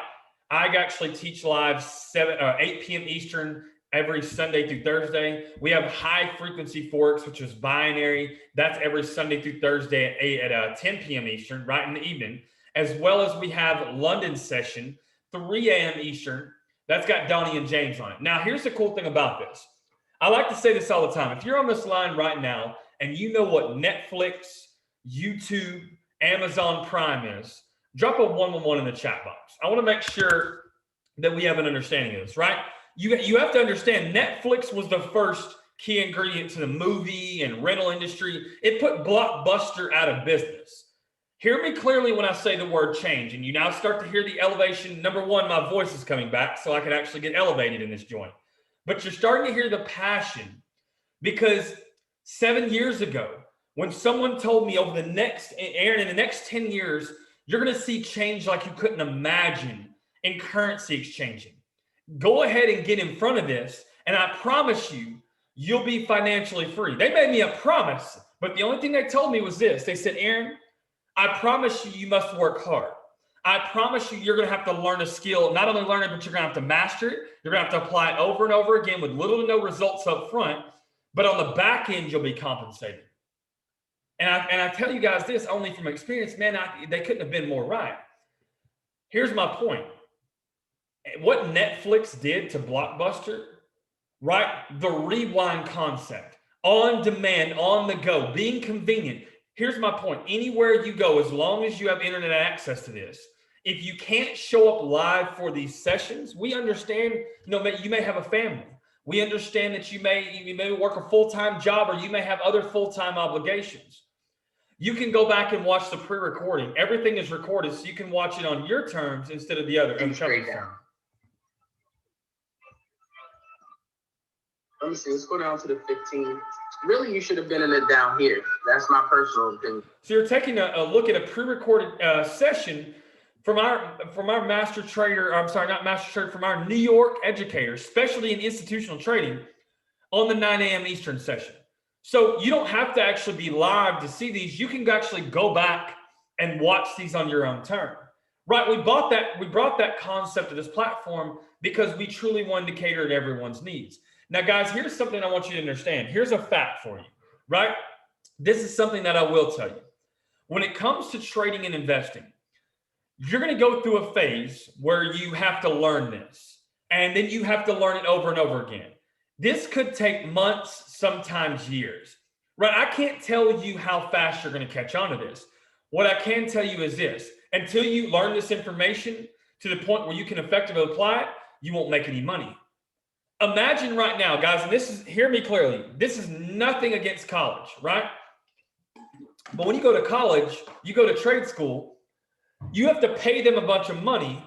I actually teach live 8 p.m. Eastern every Sunday through Thursday. We have high frequency forex, which is binary. That's every Sunday through Thursday at 10 p.m. Eastern, right in the evening, as well as we have London session, 3 a.m. Eastern. That's got Donnie and James on it. Now, here's the cool thing about this. I like to say this all the time. If you're on this line right now and you know what Netflix, YouTube, Amazon Prime is, drop a 111 in the chat box. I want to make sure that we have an understanding of this, right? You have to understand Netflix was the first key ingredient to the movie and rental industry. It put Blockbuster out of business. Hear me clearly when I say the word change, and you now start to hear the elevation. Number one, my voice is coming back so I can actually get elevated in this joint. But you're starting to hear the passion, because 7 years ago, when someone told me over the next, Aaron, in the next 10 years, you're going to see change like you couldn't imagine in currency exchanging. Go ahead and get in front of this, and I promise you, you'll be financially free. They made me a promise, but the only thing they told me was this. They said, Aaron, I promise you, you must work hard. I promise you, you're going to have to learn a skill, not only learn it, but you're going to have to master it. You're going to have to apply it over and over again with little to no results up front, but on the back end, you'll be compensated. And I tell you guys this only from experience, man, they couldn't have been more right. Here's my point. What Netflix did to Blockbuster, right? The rewind concept, on demand, on the go, being convenient. Here's my point. Anywhere you go, as long as you have internet access to this, if you can't show up live for these sessions, we understand, you may have a family. We understand that you may work a full-time job, or you may have other full-time obligations. You can go back and watch the pre-recording. Everything is recorded, so you can watch it on your terms instead of the other. Straight down. Let me see. Let's go down to the 15. Really, you should have been in it down here. That's my personal opinion. So you're taking a look at a pre-recorded session from our master trader. I'm sorry, not master trader, from our New York educators, especially in institutional trading, on the 9 a.m. Eastern session. So you don't have to actually be live to see these. You can actually go back and watch these on your own term. Right? We brought that concept to this platform because we truly wanted to cater to everyone's needs. Now, guys, here's something I want you to understand. Here's a fact for you, right? This is something that I will tell you. When it comes to trading and investing, you're going to go through a phase where you have to learn this, and then you have to learn it over and over again. This could take months, sometimes years, right? I can't tell you how fast you're going to catch on to this. What I can tell you is this: until you learn this information to the point where you can effectively apply it, you won't make any money. Imagine right now, guys, and hear me clearly, this is nothing against college, right? But when you go to college, you go to trade school, you have to pay them a bunch of money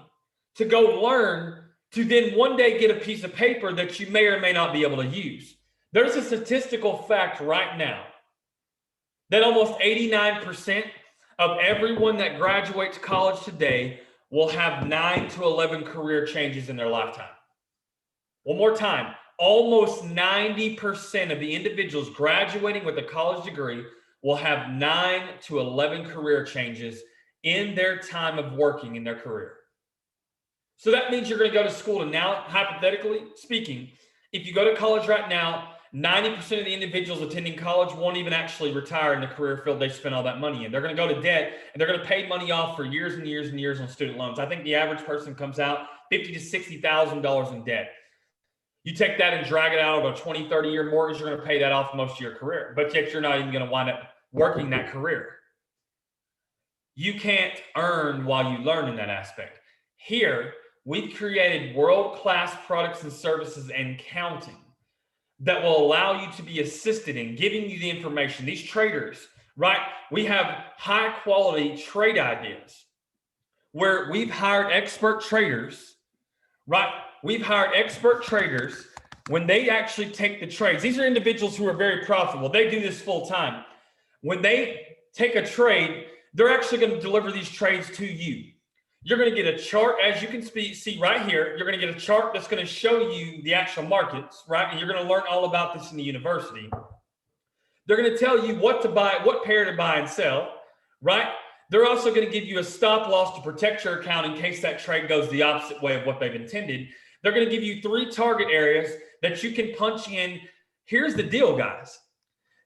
to go learn, to then one day get a piece of paper that you may or may not be able to use. There's a statistical fact right now that almost 89% of everyone that graduates college today will have 9 to 11 career changes in their lifetime. One more time, almost 90% of the individuals graduating with a college degree will have 9 to 11 career changes in their time of working in their career. So that means you're going to go to school, and now, hypothetically speaking, if you go to college right now, 90% of the individuals attending college won't even actually retire in the career field they spent all that money in. They're going to go to debt, and they're going to pay money off for years and years and years on student loans. I think the average person comes out $50,000 to $60,000 in debt. You take that and drag it out of a 20, 30-year mortgage, you're going to pay that off most of your career, but yet you're not even going to wind up working that career. You can't earn while you learn in that aspect. Here, we've created world-class products and services and counting that will allow you to be assisted in giving you the information. These traders, right? We have high-quality trade ideas where we've hired expert traders, right? We've hired expert traders when they actually take the trades. These are individuals who are very profitable. They do this full time. When they take a trade, they're actually going to deliver these trades to you. You're going to get a chart, as you can see right here. You're going to get a chart that's going to show you the actual markets, right? And you're going to learn all about this in the university. They're going to tell you what to buy, what pair to buy and sell, right? They're also going to give you a stop loss to protect your account in case that trade goes the opposite way of what they've intended. They're going to give you 3 target areas that you can punch in. Here's the deal, guys.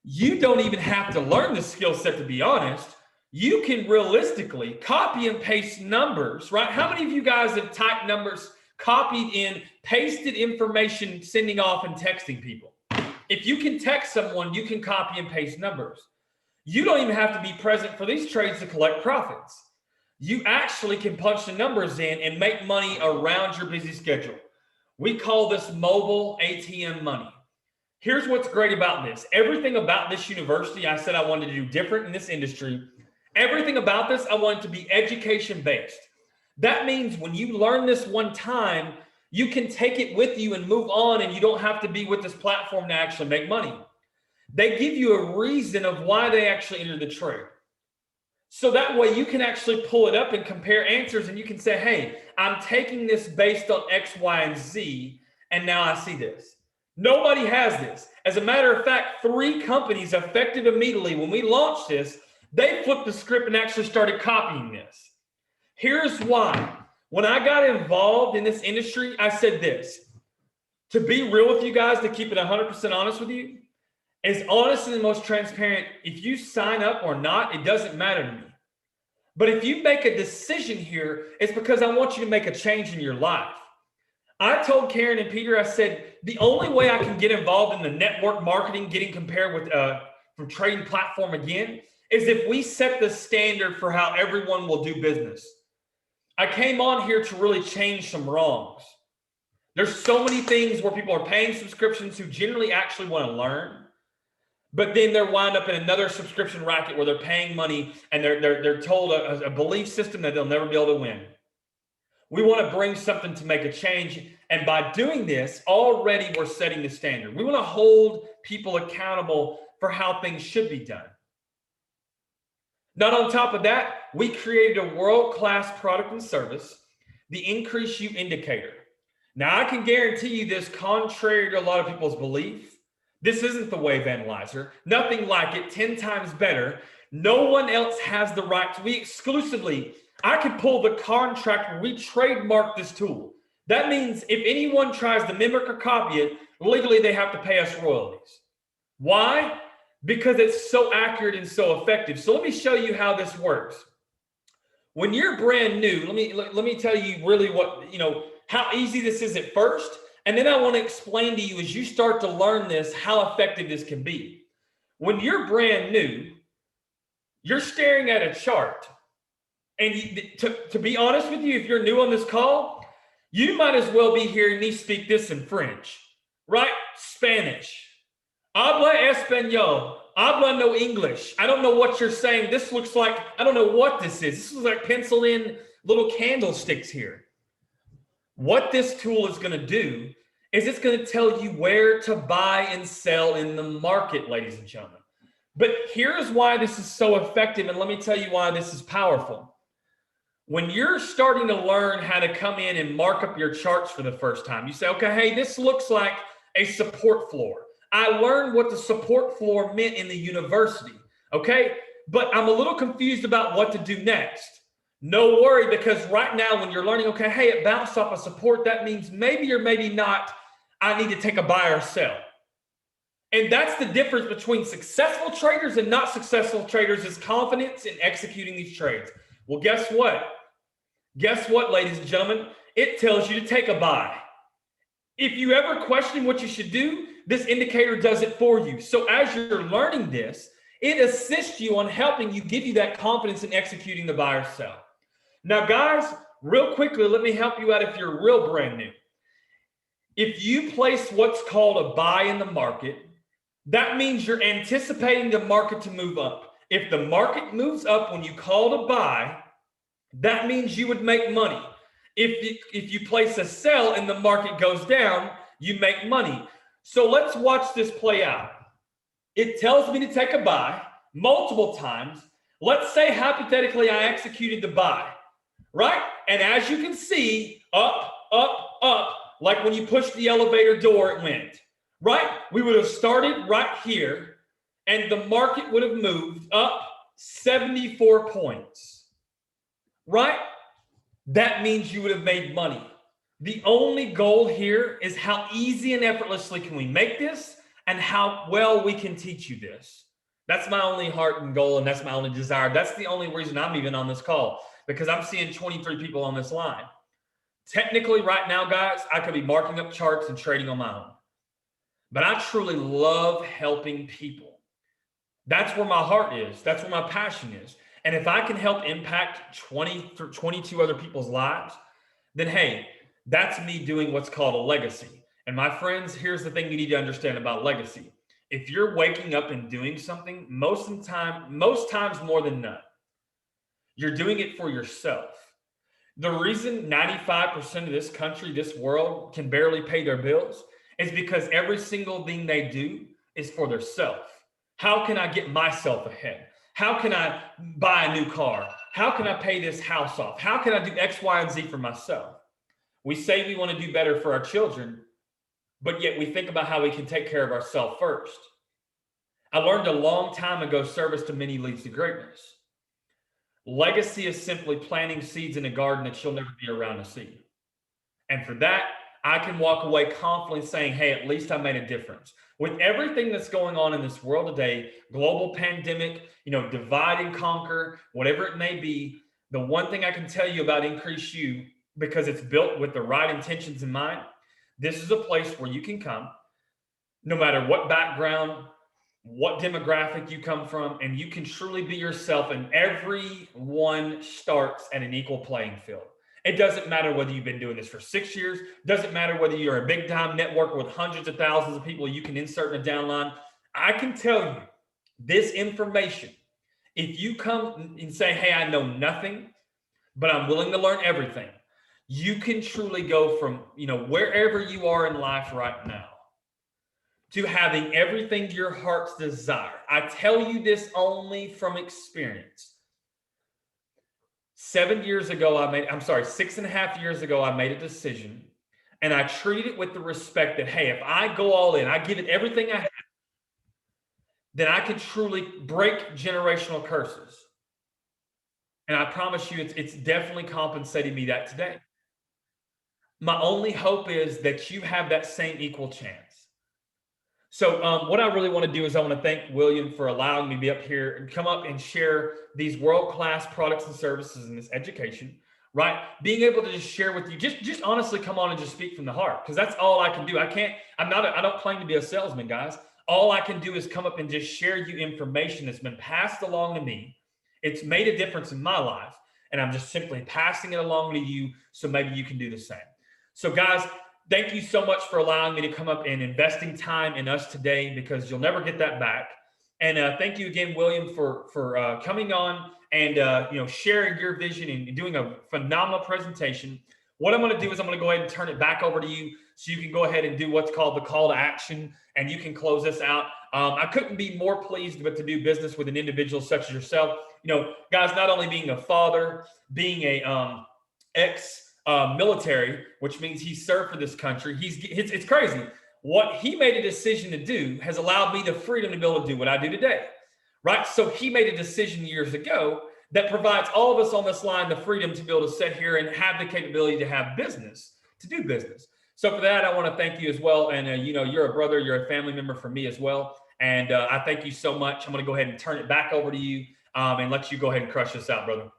You don't even have to learn the skill set, to be honest. You can realistically copy and paste numbers, right? How many of you guys have typed numbers, copied in, pasted information, sending off and texting people? If you can text someone, you can copy and paste numbers. You don't even have to be present for these trades to collect profits. You actually can punch the numbers in and make money around your busy schedule. We call this mobile ATM money. Here's what's great about this. Everything about this university, I said I wanted to do different in this industry. Everything about this, I want it to be education-based. That means when you learn this one time, you can take it with you and move on, and you don't have to be with this platform to actually make money. They give you a reason of why they actually entered the trade. So that way you can actually pull it up and compare answers, and you can say, hey, I'm taking this based on X, Y, and Z, and now I see this. Nobody has this. As a matter of fact, 3 companies effective immediately when we launched this, they flipped the script and actually started copying this. Here's why. When I got involved in this industry, I said this. To be real with you guys, to keep it 100% honest with you, as honest and the most transparent, if you sign up or not, it doesn't matter to me. But if you make a decision here, it's because I want you to make a change in your life. I told Karen and Peter, I said, the only way I can get involved in the network marketing, getting compared with from trading platform again, is if we set the standard for how everyone will do business. I came on here to really change some wrongs. There's so many things where people are paying subscriptions who generally actually want to learn, but then they're wound up in another subscription racket where they're paying money and they're told a belief system that they'll never be able to win. We want to bring something to make a change. And by doing this, already we're setting the standard. We want to hold people accountable for how things should be done. Not on top of that, we created a world-class product and service, the Ncrease U indicator. Now, I can guarantee you this, contrary to a lot of people's belief, this isn't the wave analyzer. Nothing like it, 10 times better. No one else has the right to. We exclusively, I could pull the contract where we trademark this tool. That means if anyone tries to mimic or copy it, legally they have to pay us royalties. Why? Because it's so accurate and so effective. So let me show you how this works. When you're brand new, let me tell you really what, how easy this is at first. And then I want to explain to you as you start to learn this, how effective this can be. When you're brand new, you're staring at a chart. And to be honest with you, if you're new on this call, you might as well be hearing me speak this in French, right? Spanish. Habla español. Habla no English. I don't know what you're saying. This looks like, I don't know what this is. This looks like penciled in little candlesticks here. What this tool is going to do is it's going to tell you where to buy and sell in the market, ladies and gentlemen. But here's why this is so effective, and let me tell you why this is powerful. When you're starting to learn how to come in and mark up your charts for the first time, you say, okay, hey, this looks like a support floor. I learned what the support floor meant in the university, okay? But I'm a little confused about what to do next. No worry, because right now when you're learning, okay, hey, it bounced off a support, that means maybe or maybe not, I need to take a buy or sell. And that's the difference between successful traders and not successful traders, is confidence in executing these trades. Well, guess what? Guess what, ladies and gentlemen? It tells you to take a buy. If you ever question what you should do, this indicator does it for you. So as you're learning this, it assists you on helping you, give you that confidence in executing the buy or sell. Now, guys, real quickly, let me help you out if you're real brand new. If you place what's called a buy in the market, that means you're anticipating the market to move up. If the market moves up when you called a buy, that means you would make money. If you place a sell and the market goes down, you make money. So let's watch this play out. It tells me to take a buy multiple times. Let's say hypothetically I executed the buy, right? And as you can see, up, up, up, like when you push the elevator door, it went, right? We would have started right here and the market would have moved up 74 points, right? That means you would have made money. The only goal here is how easy and effortlessly can we make this and how well we can teach you this. That's my only heart and goal, and that's my only desire. That's the only reason I'm even on this call, because I'm seeing 23 people on this line. Technically, right now, guys, I could be marking up charts and trading on my own. But I truly love helping people. That's where my heart is. That's where my passion is. And if I can help impact 20 or 22 other people's lives, then hey, that's me doing what's called a legacy. And my friends, here's the thing you need to understand about legacy. If you're waking up and doing something, most times more than none, you're doing it for yourself. The reason 95% of this country, this world can barely pay their bills is because every single thing they do is for their self. How can I get myself ahead? How can I buy a new car? How can I pay this house off? How can I do X, Y, and Z for myself? We say we want to do better for our children, but yet we think about how we can take care of ourselves first. I learned a long time ago, service to many leads to greatness. Legacy is simply planting seeds in a garden that you'll never be around to see. And for that, I can walk away confidently saying, hey, at least I made a difference. With everything that's going on in this world today, global pandemic, divide and conquer, whatever it may be, the one thing I can tell you about Ncrease U, because it's built with the right intentions in mind, this is a place where you can come, no matter what background, what demographic you come from, and you can truly be yourself, and everyone starts at an equal playing field. It doesn't matter whether you've been doing this for 6 years, doesn't matter whether you're a big time network with hundreds of thousands of people you can insert in a downline. I can tell you this information. If you come and say, hey, I know nothing, but I'm willing to learn everything, you can truly go from, wherever you are in life right now to having everything your heart's desire. I tell you this only from experience. 6.5 years ago, I made a decision, and I treated it with the respect that, hey, if I go all in, I give it everything I have, then I can truly break generational curses. And I promise you, it's definitely compensating me that today. My only hope is that you have that same equal chance. So what I really want to do is I want to thank William for allowing me to be up here and come up and share these world-class products and services in this education, right? Being able to just share with you, just honestly come on and just speak from the heart, because that's all I can do. I don't claim to be a salesman, guys. All I can do is come up and just share you information that's been passed along to me. It's made a difference in my life, and I'm just simply passing it along to you so maybe you can do the same. So guys, thank you so much for allowing me to come up and investing time in us today, because you'll never get that back. And thank you again, William, for coming on and sharing your vision and doing a phenomenal presentation. What I'm going to do is I'm going to go ahead and turn it back over to you so you can go ahead and do what's called the call to action, and you can close this out. I couldn't be more pleased but to do business with an individual such as yourself. Guys, not only being a father, being a ex-military, which means he served for this country. It's crazy. What he made a decision to do has allowed me the freedom to be able to do what I do today, right? So he made a decision years ago that provides all of us on this line the freedom to be able to sit here and have the capability to have business, to do business. So for that, I want to thank you as well. And, you know, you're a brother, you're a family member for me as well. And I thank you so much. I'm going to go ahead and turn it back over to you and let you go ahead and crush this out, brother.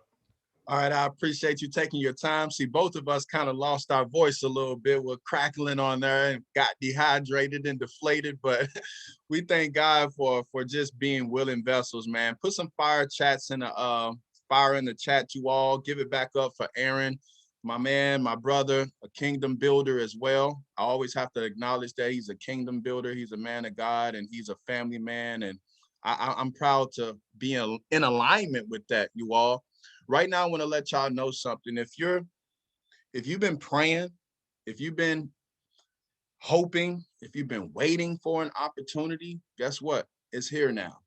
All right, I appreciate you taking your time. See, both of us kind of lost our voice a little bit. We're crackling on there and got dehydrated and deflated, but we thank God for just being willing vessels, man. Put some fire chats in the fire in the chat, you all. Give it back up for Aaron, my man, my brother, a kingdom builder as well. I always have to acknowledge that he's a kingdom builder. He's a man of God and he's a family man. And I'm proud to be in alignment with that, you all. Right now, I want to let y'all know something. If you've been praying, if you've been hoping, if you've been waiting for an opportunity, guess what? It's here now.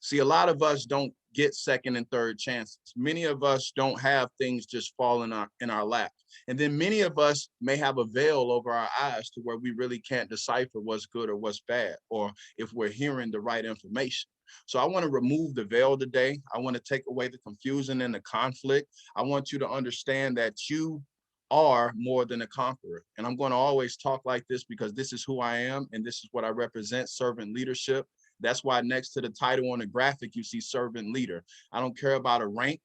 See, a lot of us don't get second and third chances. Many of us don't have things just fall in our lap. And then many of us may have a veil over our eyes to where we really can't decipher what's good or what's bad, or if we're hearing the right information. So I want to remove the veil today. I want to take away the confusion and the conflict. I want you to understand that you are more than a conqueror. And I'm going to always talk like this because this is who I am and this is what I represent, servant leadership. That's why next to the title on the graphic, you see servant leader. I don't care about a rank.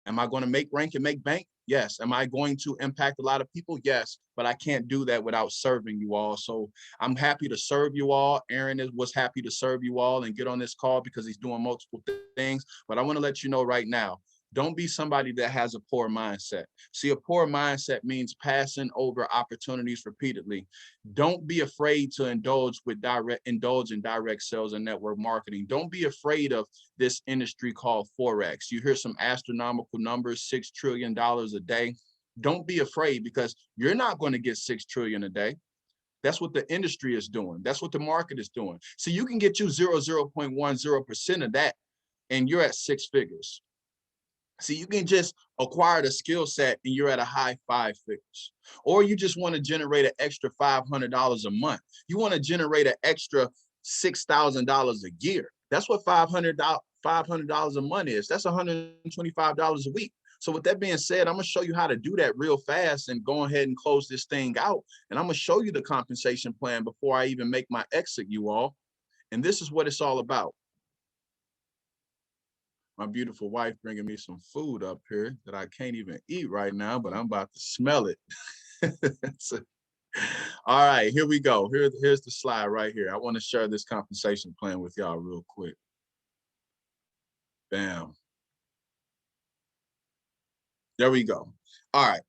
Am I going to make rank and make bank? Yes. Am I going to impact a lot of people? Yes. But I can't do that without serving you all. So I'm happy to serve you all. Aaron was happy to serve you all and get on this call because he's doing multiple things. But I want to let you know right now, don't be somebody that has a poor mindset. See, a poor mindset means passing over opportunities repeatedly. Don't be afraid to indulge in direct sales and network marketing. Don't be afraid of this industry called forex. You hear some astronomical numbers, $6 trillion a day. Don't be afraid because you're not going to get 6 trillion a day. That's what the industry is doing. That's what the market is doing. So you can get you 0.10% of that and you're at 6 figures. See, you can just acquire the skill set and you're at a high 5 figures. Or you just want to generate an extra $500 a month. You want to generate an extra $6,000 a year. That's what $500 a month is. That's $125 a week. So with that being said, I'm going to show you how to do that real fast and go ahead and close this thing out. And I'm going to show you the compensation plan before I even make my exit, you all. And this is what it's all about. My beautiful wife bringing me some food up here that I can't even eat right now, but I'm about to smell it. So, all right, here we go. Here's the slide right here. I want to share this compensation plan with y'all real quick. Bam. There we go. All right.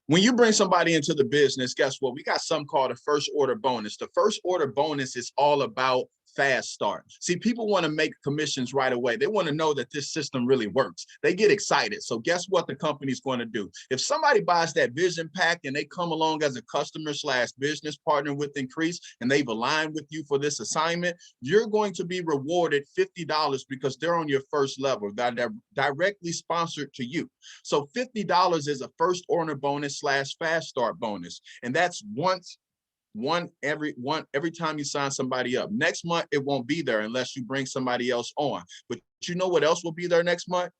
When you bring somebody into the business, guess what? We got something called a first order bonus. The first order bonus is all about fast start. See, people want to make commissions right away. They want to know that this system really works. They get excited. So guess what the company's going to do? If somebody buys that vision pack and they come along as a customer / business partner with Ncrease and they've aligned with you for this assignment, you're going to be rewarded $50 because they're on your first level. They're directly sponsored to you. So $50 is a first order bonus / fast start bonus. And that's every time you sign somebody up. Next month, it won't be there unless you bring somebody else on. But you know what else will be there next month?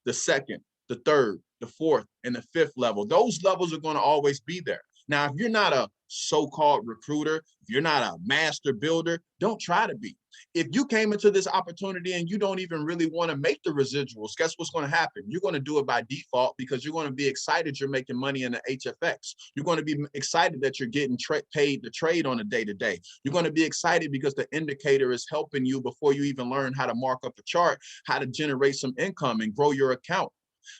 The second, the third, the fourth, and the fifth level. Those levels are going to always be there. Now, if you're not a so-called recruiter, if you're not a master builder, don't try to be. If you came into this opportunity and you don't even really want to make the residuals, guess what's going to happen? You're going to do it by default because you're going to be excited you're making money in the HFX. You're going to be excited that you're getting paid to trade on a day-to-day. You're going to be excited because the indicator is helping you before you even learn how to mark up a chart, how to generate some income and grow your account.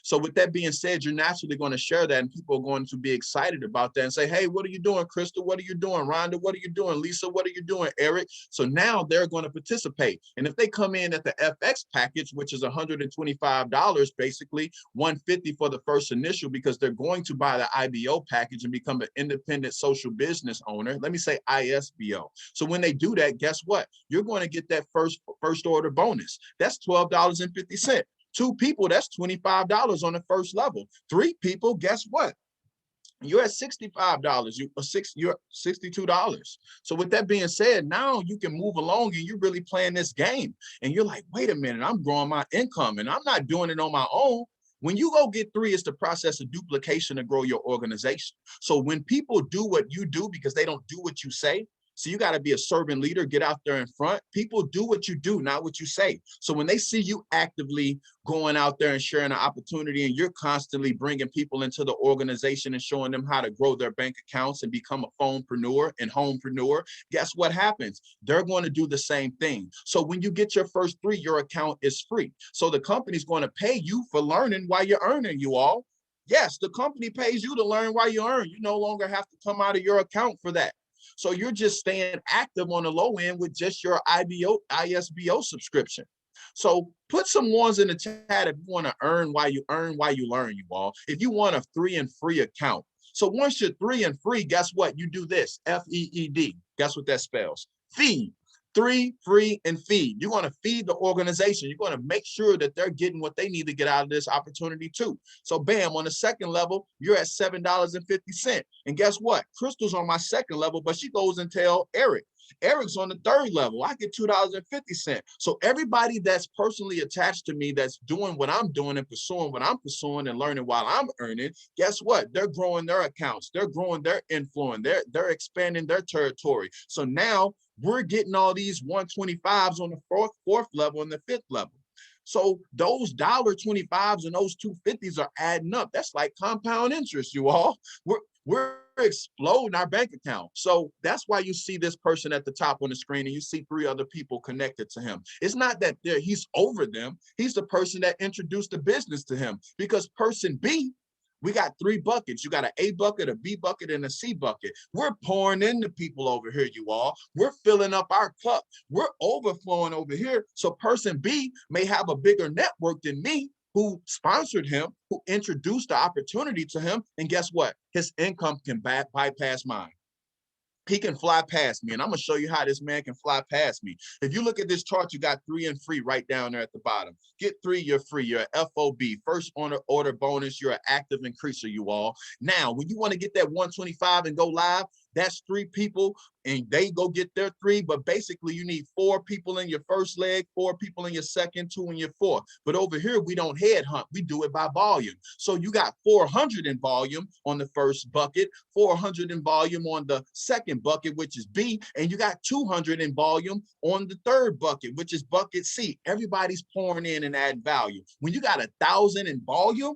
So with that being said, you're naturally going to share that and people are going to be excited about that and say, hey, what are you doing, Crystal? What are you doing? Rhonda, what are you doing? Lisa, what are you doing? Eric? So now they're going to participate. And if they come in at the FX package, which is $125, basically $150 for the first initial, because they're going to buy the IBO package and become an independent social business owner. Let me say ISBO. So when they do that, guess what? You're going to get that first order bonus. That's $12.50. 2 people, that's $25 on the first level. 3 people, guess what? You're at $65. You're $62. So with that being said, now you can move along and you're really playing this game. And you're like, wait a minute, I'm growing my income and I'm not doing it on my own. When you go get 3, it's the process of duplication to grow your organization. So when people do what you do because they don't do what you say, so you got to be a servant leader, get out there in front. People do what you do, not what you say. So when they see you actively going out there and sharing an opportunity and you're constantly bringing people into the organization and showing them how to grow their bank accounts and become a phonepreneur and homepreneur, guess what happens? They're going to do the same thing. So when you get your first 3, your account is free. So the company's going to pay you for learning while you're earning, you all. Yes, the company pays you to learn while you earn. You no longer have to come out of your account for that. So you're just staying active on the low end with just your ISBO subscription. So put some ones in the chat if you want to earn while you learn, you all. If you want a 3 and free account. So once you're 3 and free, guess what? You do this, FEED. Guess what that spells? Feed. 3, free, and feed. You're going to feed the organization. You're going to make sure that they're getting what they need to get out of this opportunity too. So bam, on the second level, you're at $7.50. And guess what? Crystal's on my second level, but she goes and tell Eric. Eric's on the third level. I get $2.50. So everybody that's personally attached to me, that's doing what I'm doing and pursuing what I'm pursuing and learning while I'm earning, guess what? They're growing their accounts. They're growing their influence. They're expanding their territory. So now we're getting all these 125s on the fourth level and the 5th level. So those $1.25s and those 250s are adding up. That's like compound interest, you all. We're exploding our bank account. So that's why you see this person at the top on the screen and you see 3 other people connected to him. It's not that he's over them. He's the person that introduced the business to him, because person B, we got 3 buckets. You got an A bucket, a B bucket, and a C bucket. We're pouring into people over here, you all. We're filling up our cup. We're overflowing over here. So person B may have a bigger network than me, who sponsored him, who introduced the opportunity to him. And guess what? His income can bypass mine. He can fly past me. And I'm going to show you how this man can fly past me. If you look at this chart, you got 3 and free right down there at the bottom. Get 3, you're free. You're an FOB, first order bonus. You're an active increaser, you all. Now, when you want to get that 125 and go live, that's 3 people and they go get their 3. But basically, you need 4 people in your first leg, 4 people in your second, 2 in your fourth. But over here, we don't headhunt. We do it by volume. So you got 400 in volume on the first bucket, 400 in volume on the second bucket, which is B, and you got 200 in volume on the third bucket, which is bucket C. Everybody's pouring in and adding value. When you got 1,000 in volume,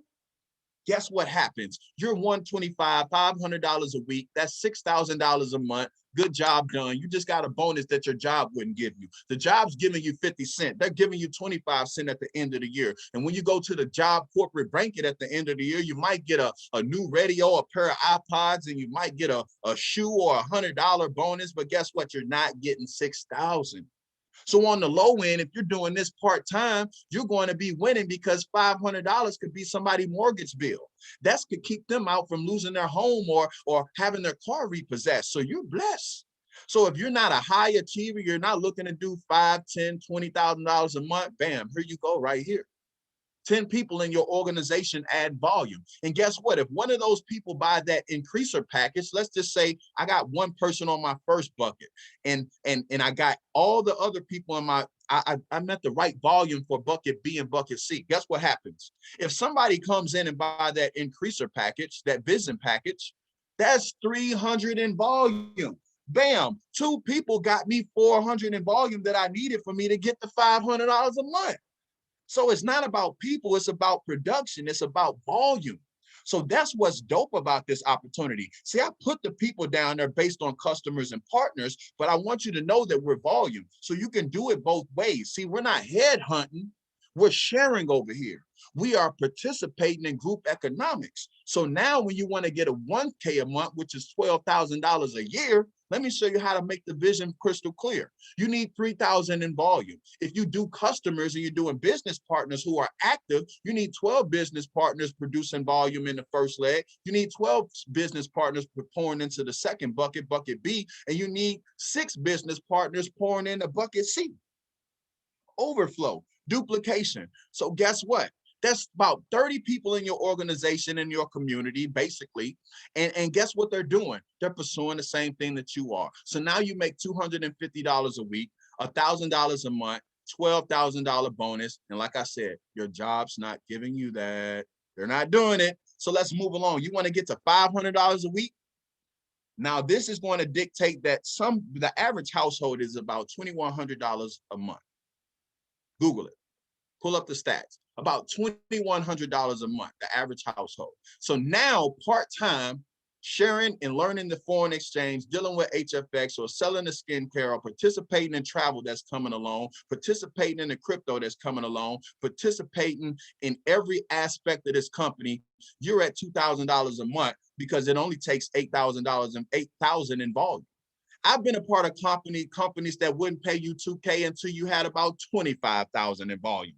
guess what happens? You're $125, $500 a week. That's $6,000 a month. Good job done. You just got a bonus that your job wouldn't give you. The job's giving you 50 cents. They're giving you 25 cents at the end of the year. And when you go to the job corporate blanket at the end of the year, you might get a new radio, a pair of iPods, and you might get a shoe or $100 bonus. But guess what? You're not getting 6,000. So on the low end, if you're doing this part-time, you're going to be winning, because $500 could be somebody's mortgage bill. That could keep them out from losing their home or having their car repossessed. So you're blessed. So if you're not a high achiever, you're not looking to do $5,000, $10,000, $20,000 a month, bam, here you go right here. 10 people in your organization add volume. And guess what? If one of those people buy that increaser package, let's just say I got 1 person on my first bucket and I got all the other people in my, I'm at the right volume for bucket B and bucket C. Guess what happens? If somebody comes in and buy that increaser package, that vision package, that's 300 in volume. Bam, 2 people got me 400 in volume that I needed for me to get the $500 a month. So it's not about people, it's about production, it's about volume. So that's what's dope about this opportunity. See, I put the people down there based on customers and partners, but I want you to know that we're volume. So you can do it both ways. See, we're not headhunting, we're sharing over here. We are participating in group economics. So now when you want to get a 1K a month, which is $12,000 a year, let me show you how to make the vision crystal clear. You need 3,000 in volume. If you do customers and you're doing business partners who are active, you need 12 business partners producing volume in the first leg. You need 12 business partners pouring into the second bucket, bucket B, and you need 6 business partners pouring into bucket C. Overflow, duplication. So guess what? There's about 30 people in your organization, in your community, basically. And guess what they're doing? They're pursuing the same thing that you are. So now you make $250 a week, $1,000 a month, $12,000 bonus. And like I said, your job's not giving you that. They're not doing it. So let's move along. You want to get to $500 a week? Now, this is going to dictate that the average household is about $2,100 a month. Google it. Pull up the stats. About $2,100 a month, the average household. So now part-time, sharing and learning the foreign exchange, dealing with HFX or selling the skincare or participating in travel that's coming along, participating in the crypto that's coming along, participating in every aspect of this company, you're at $2,000 a month because it only takes $8,000 and $8,000 in volume. I've been a part of companies that wouldn't pay you $2K until you had about 25,000 in volume.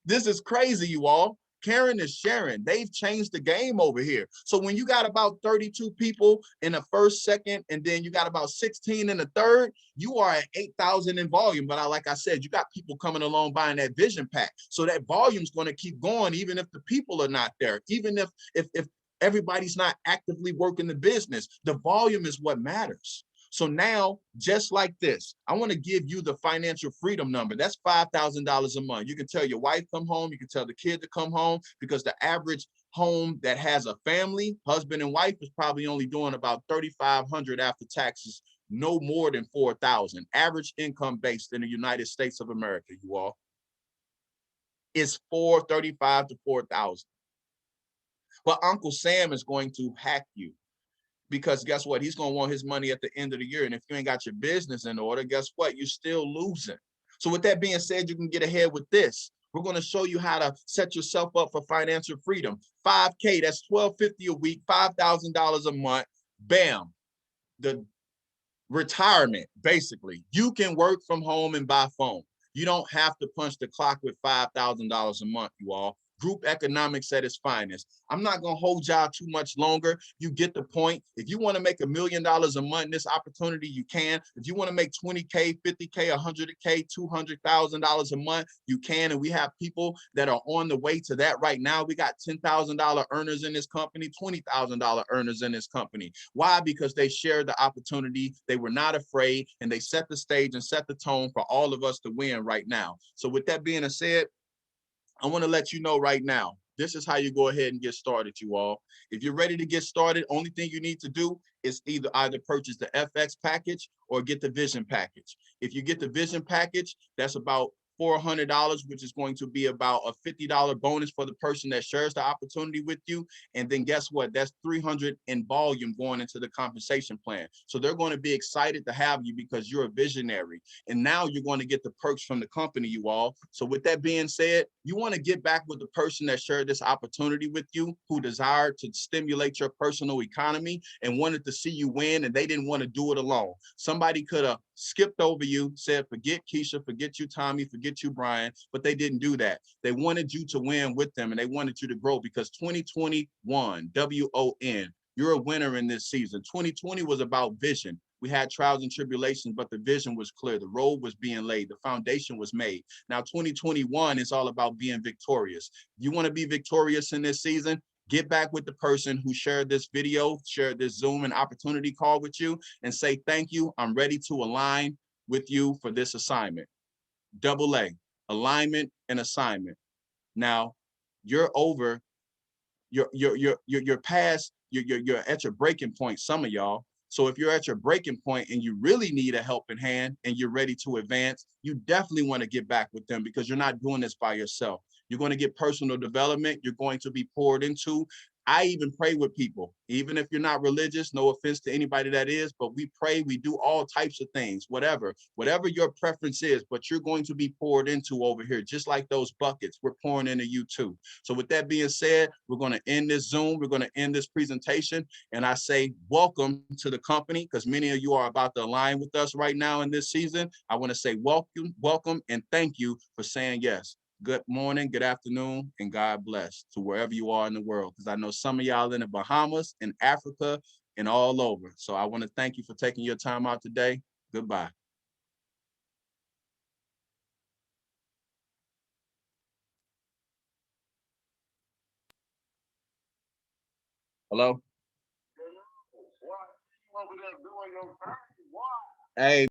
This is crazy, you all. Karen is sharing. They've changed the game over here. So when you got about 32 people in the first, second, and then you got about 16 in the third, you are at 8,000 in volume. But like I said, you got people coming along buying that vision pack. So that volume's going to keep going, even if the people are not there, even if everybody's not actively working the business. The volume is what matters. So now, just like this, I want to give you the financial freedom number. That's $5,000 a month. You can tell your wife come home. You can tell the kid to come home, because the average home that has a family, husband and wife, is probably only doing about $3,500 after taxes, no more than $4,000. Average income based in the United States of America, you all, is $435 to $4,000. But Uncle Sam is going to hack you. Because guess what? He's going to want his money at the end of the year. And if you ain't got your business in order, guess what? You're still losing. So with that being said, you can get ahead with this. We're going to show you how to set yourself up for financial freedom. 5K, that's $1,250 a week, $5,000 a month. Bam. The retirement, basically. You can work from home and by phone. You don't have to punch the clock with $5,000 a month, you all. Group economics at its finest. I'm not going to hold y'all too much longer. You get the point. If you want to make $1 million a month in this opportunity, you can. If you want to make 20K, 50K, 100K, $200,000 a month, you can. And we have people that are on the way to that right now. We got $10,000 earners in this company, $20,000 earners in this company. Why? Because they shared the opportunity. They were not afraid, and they set the stage and set the tone for all of us to win right now. So with that being said, I want to let you know right now, this is how you go ahead and get started, you all. If you're ready to get started, only thing you need to do is either purchase the FX package or get the vision package. If you get the vision package, that's about $400, which is going to be about a $50 bonus for the person that shares the opportunity with you. And then guess what? That's $300 in volume going into the compensation plan. So they're going to be excited to have you because you're a visionary. And now you're going to get the perks from the company, you all. So with that being said, you want to get back with the person that shared this opportunity with you, who desired to stimulate your personal economy and wanted to see you win, and they didn't want to do it alone. Somebody could have skipped over you, said, forget Keisha, forget you, Tommy, forget you, Brian, but they didn't do that. They wanted you to win with them, and they wanted you to grow, because 2021, W-O-N, you're a winner in this season. 2020 was about vision. We had trials and tribulations, but the vision was clear. The road was being laid. The foundation was made. Now, 2021 is all about being victorious. You want to be victorious in this season? Get back with the person who shared this video, shared this Zoom and opportunity call with you, and say, thank you. I'm ready to align with you for this assignment. Double A, alignment and assignment. Now, you're over, you're past, you're at your breaking point, some of y'all. So if you're at your breaking point and you really need a helping hand and you're ready to advance, you definitely want to get back with them, because you're not doing this by yourself. You're going to get personal development. You're going to be poured into. I even pray with people, even if you're not religious, no offense to anybody that is, but we pray, we do all types of things, whatever your preference is, but you're going to be poured into over here, just like those buckets. We're pouring into you too. So with that being said, we're going to end this Zoom. We're going to end this presentation. And I say, welcome to the company, because many of you are about to align with us right now in this season. I want to say welcome, and thank you for saying yes. Good morning, good afternoon, and God bless to wherever you are in the world, because I know some of y'all in the Bahamas, in Africa, and all over. So I want to thank you for taking your time out today. Goodbye. Hello? Hey.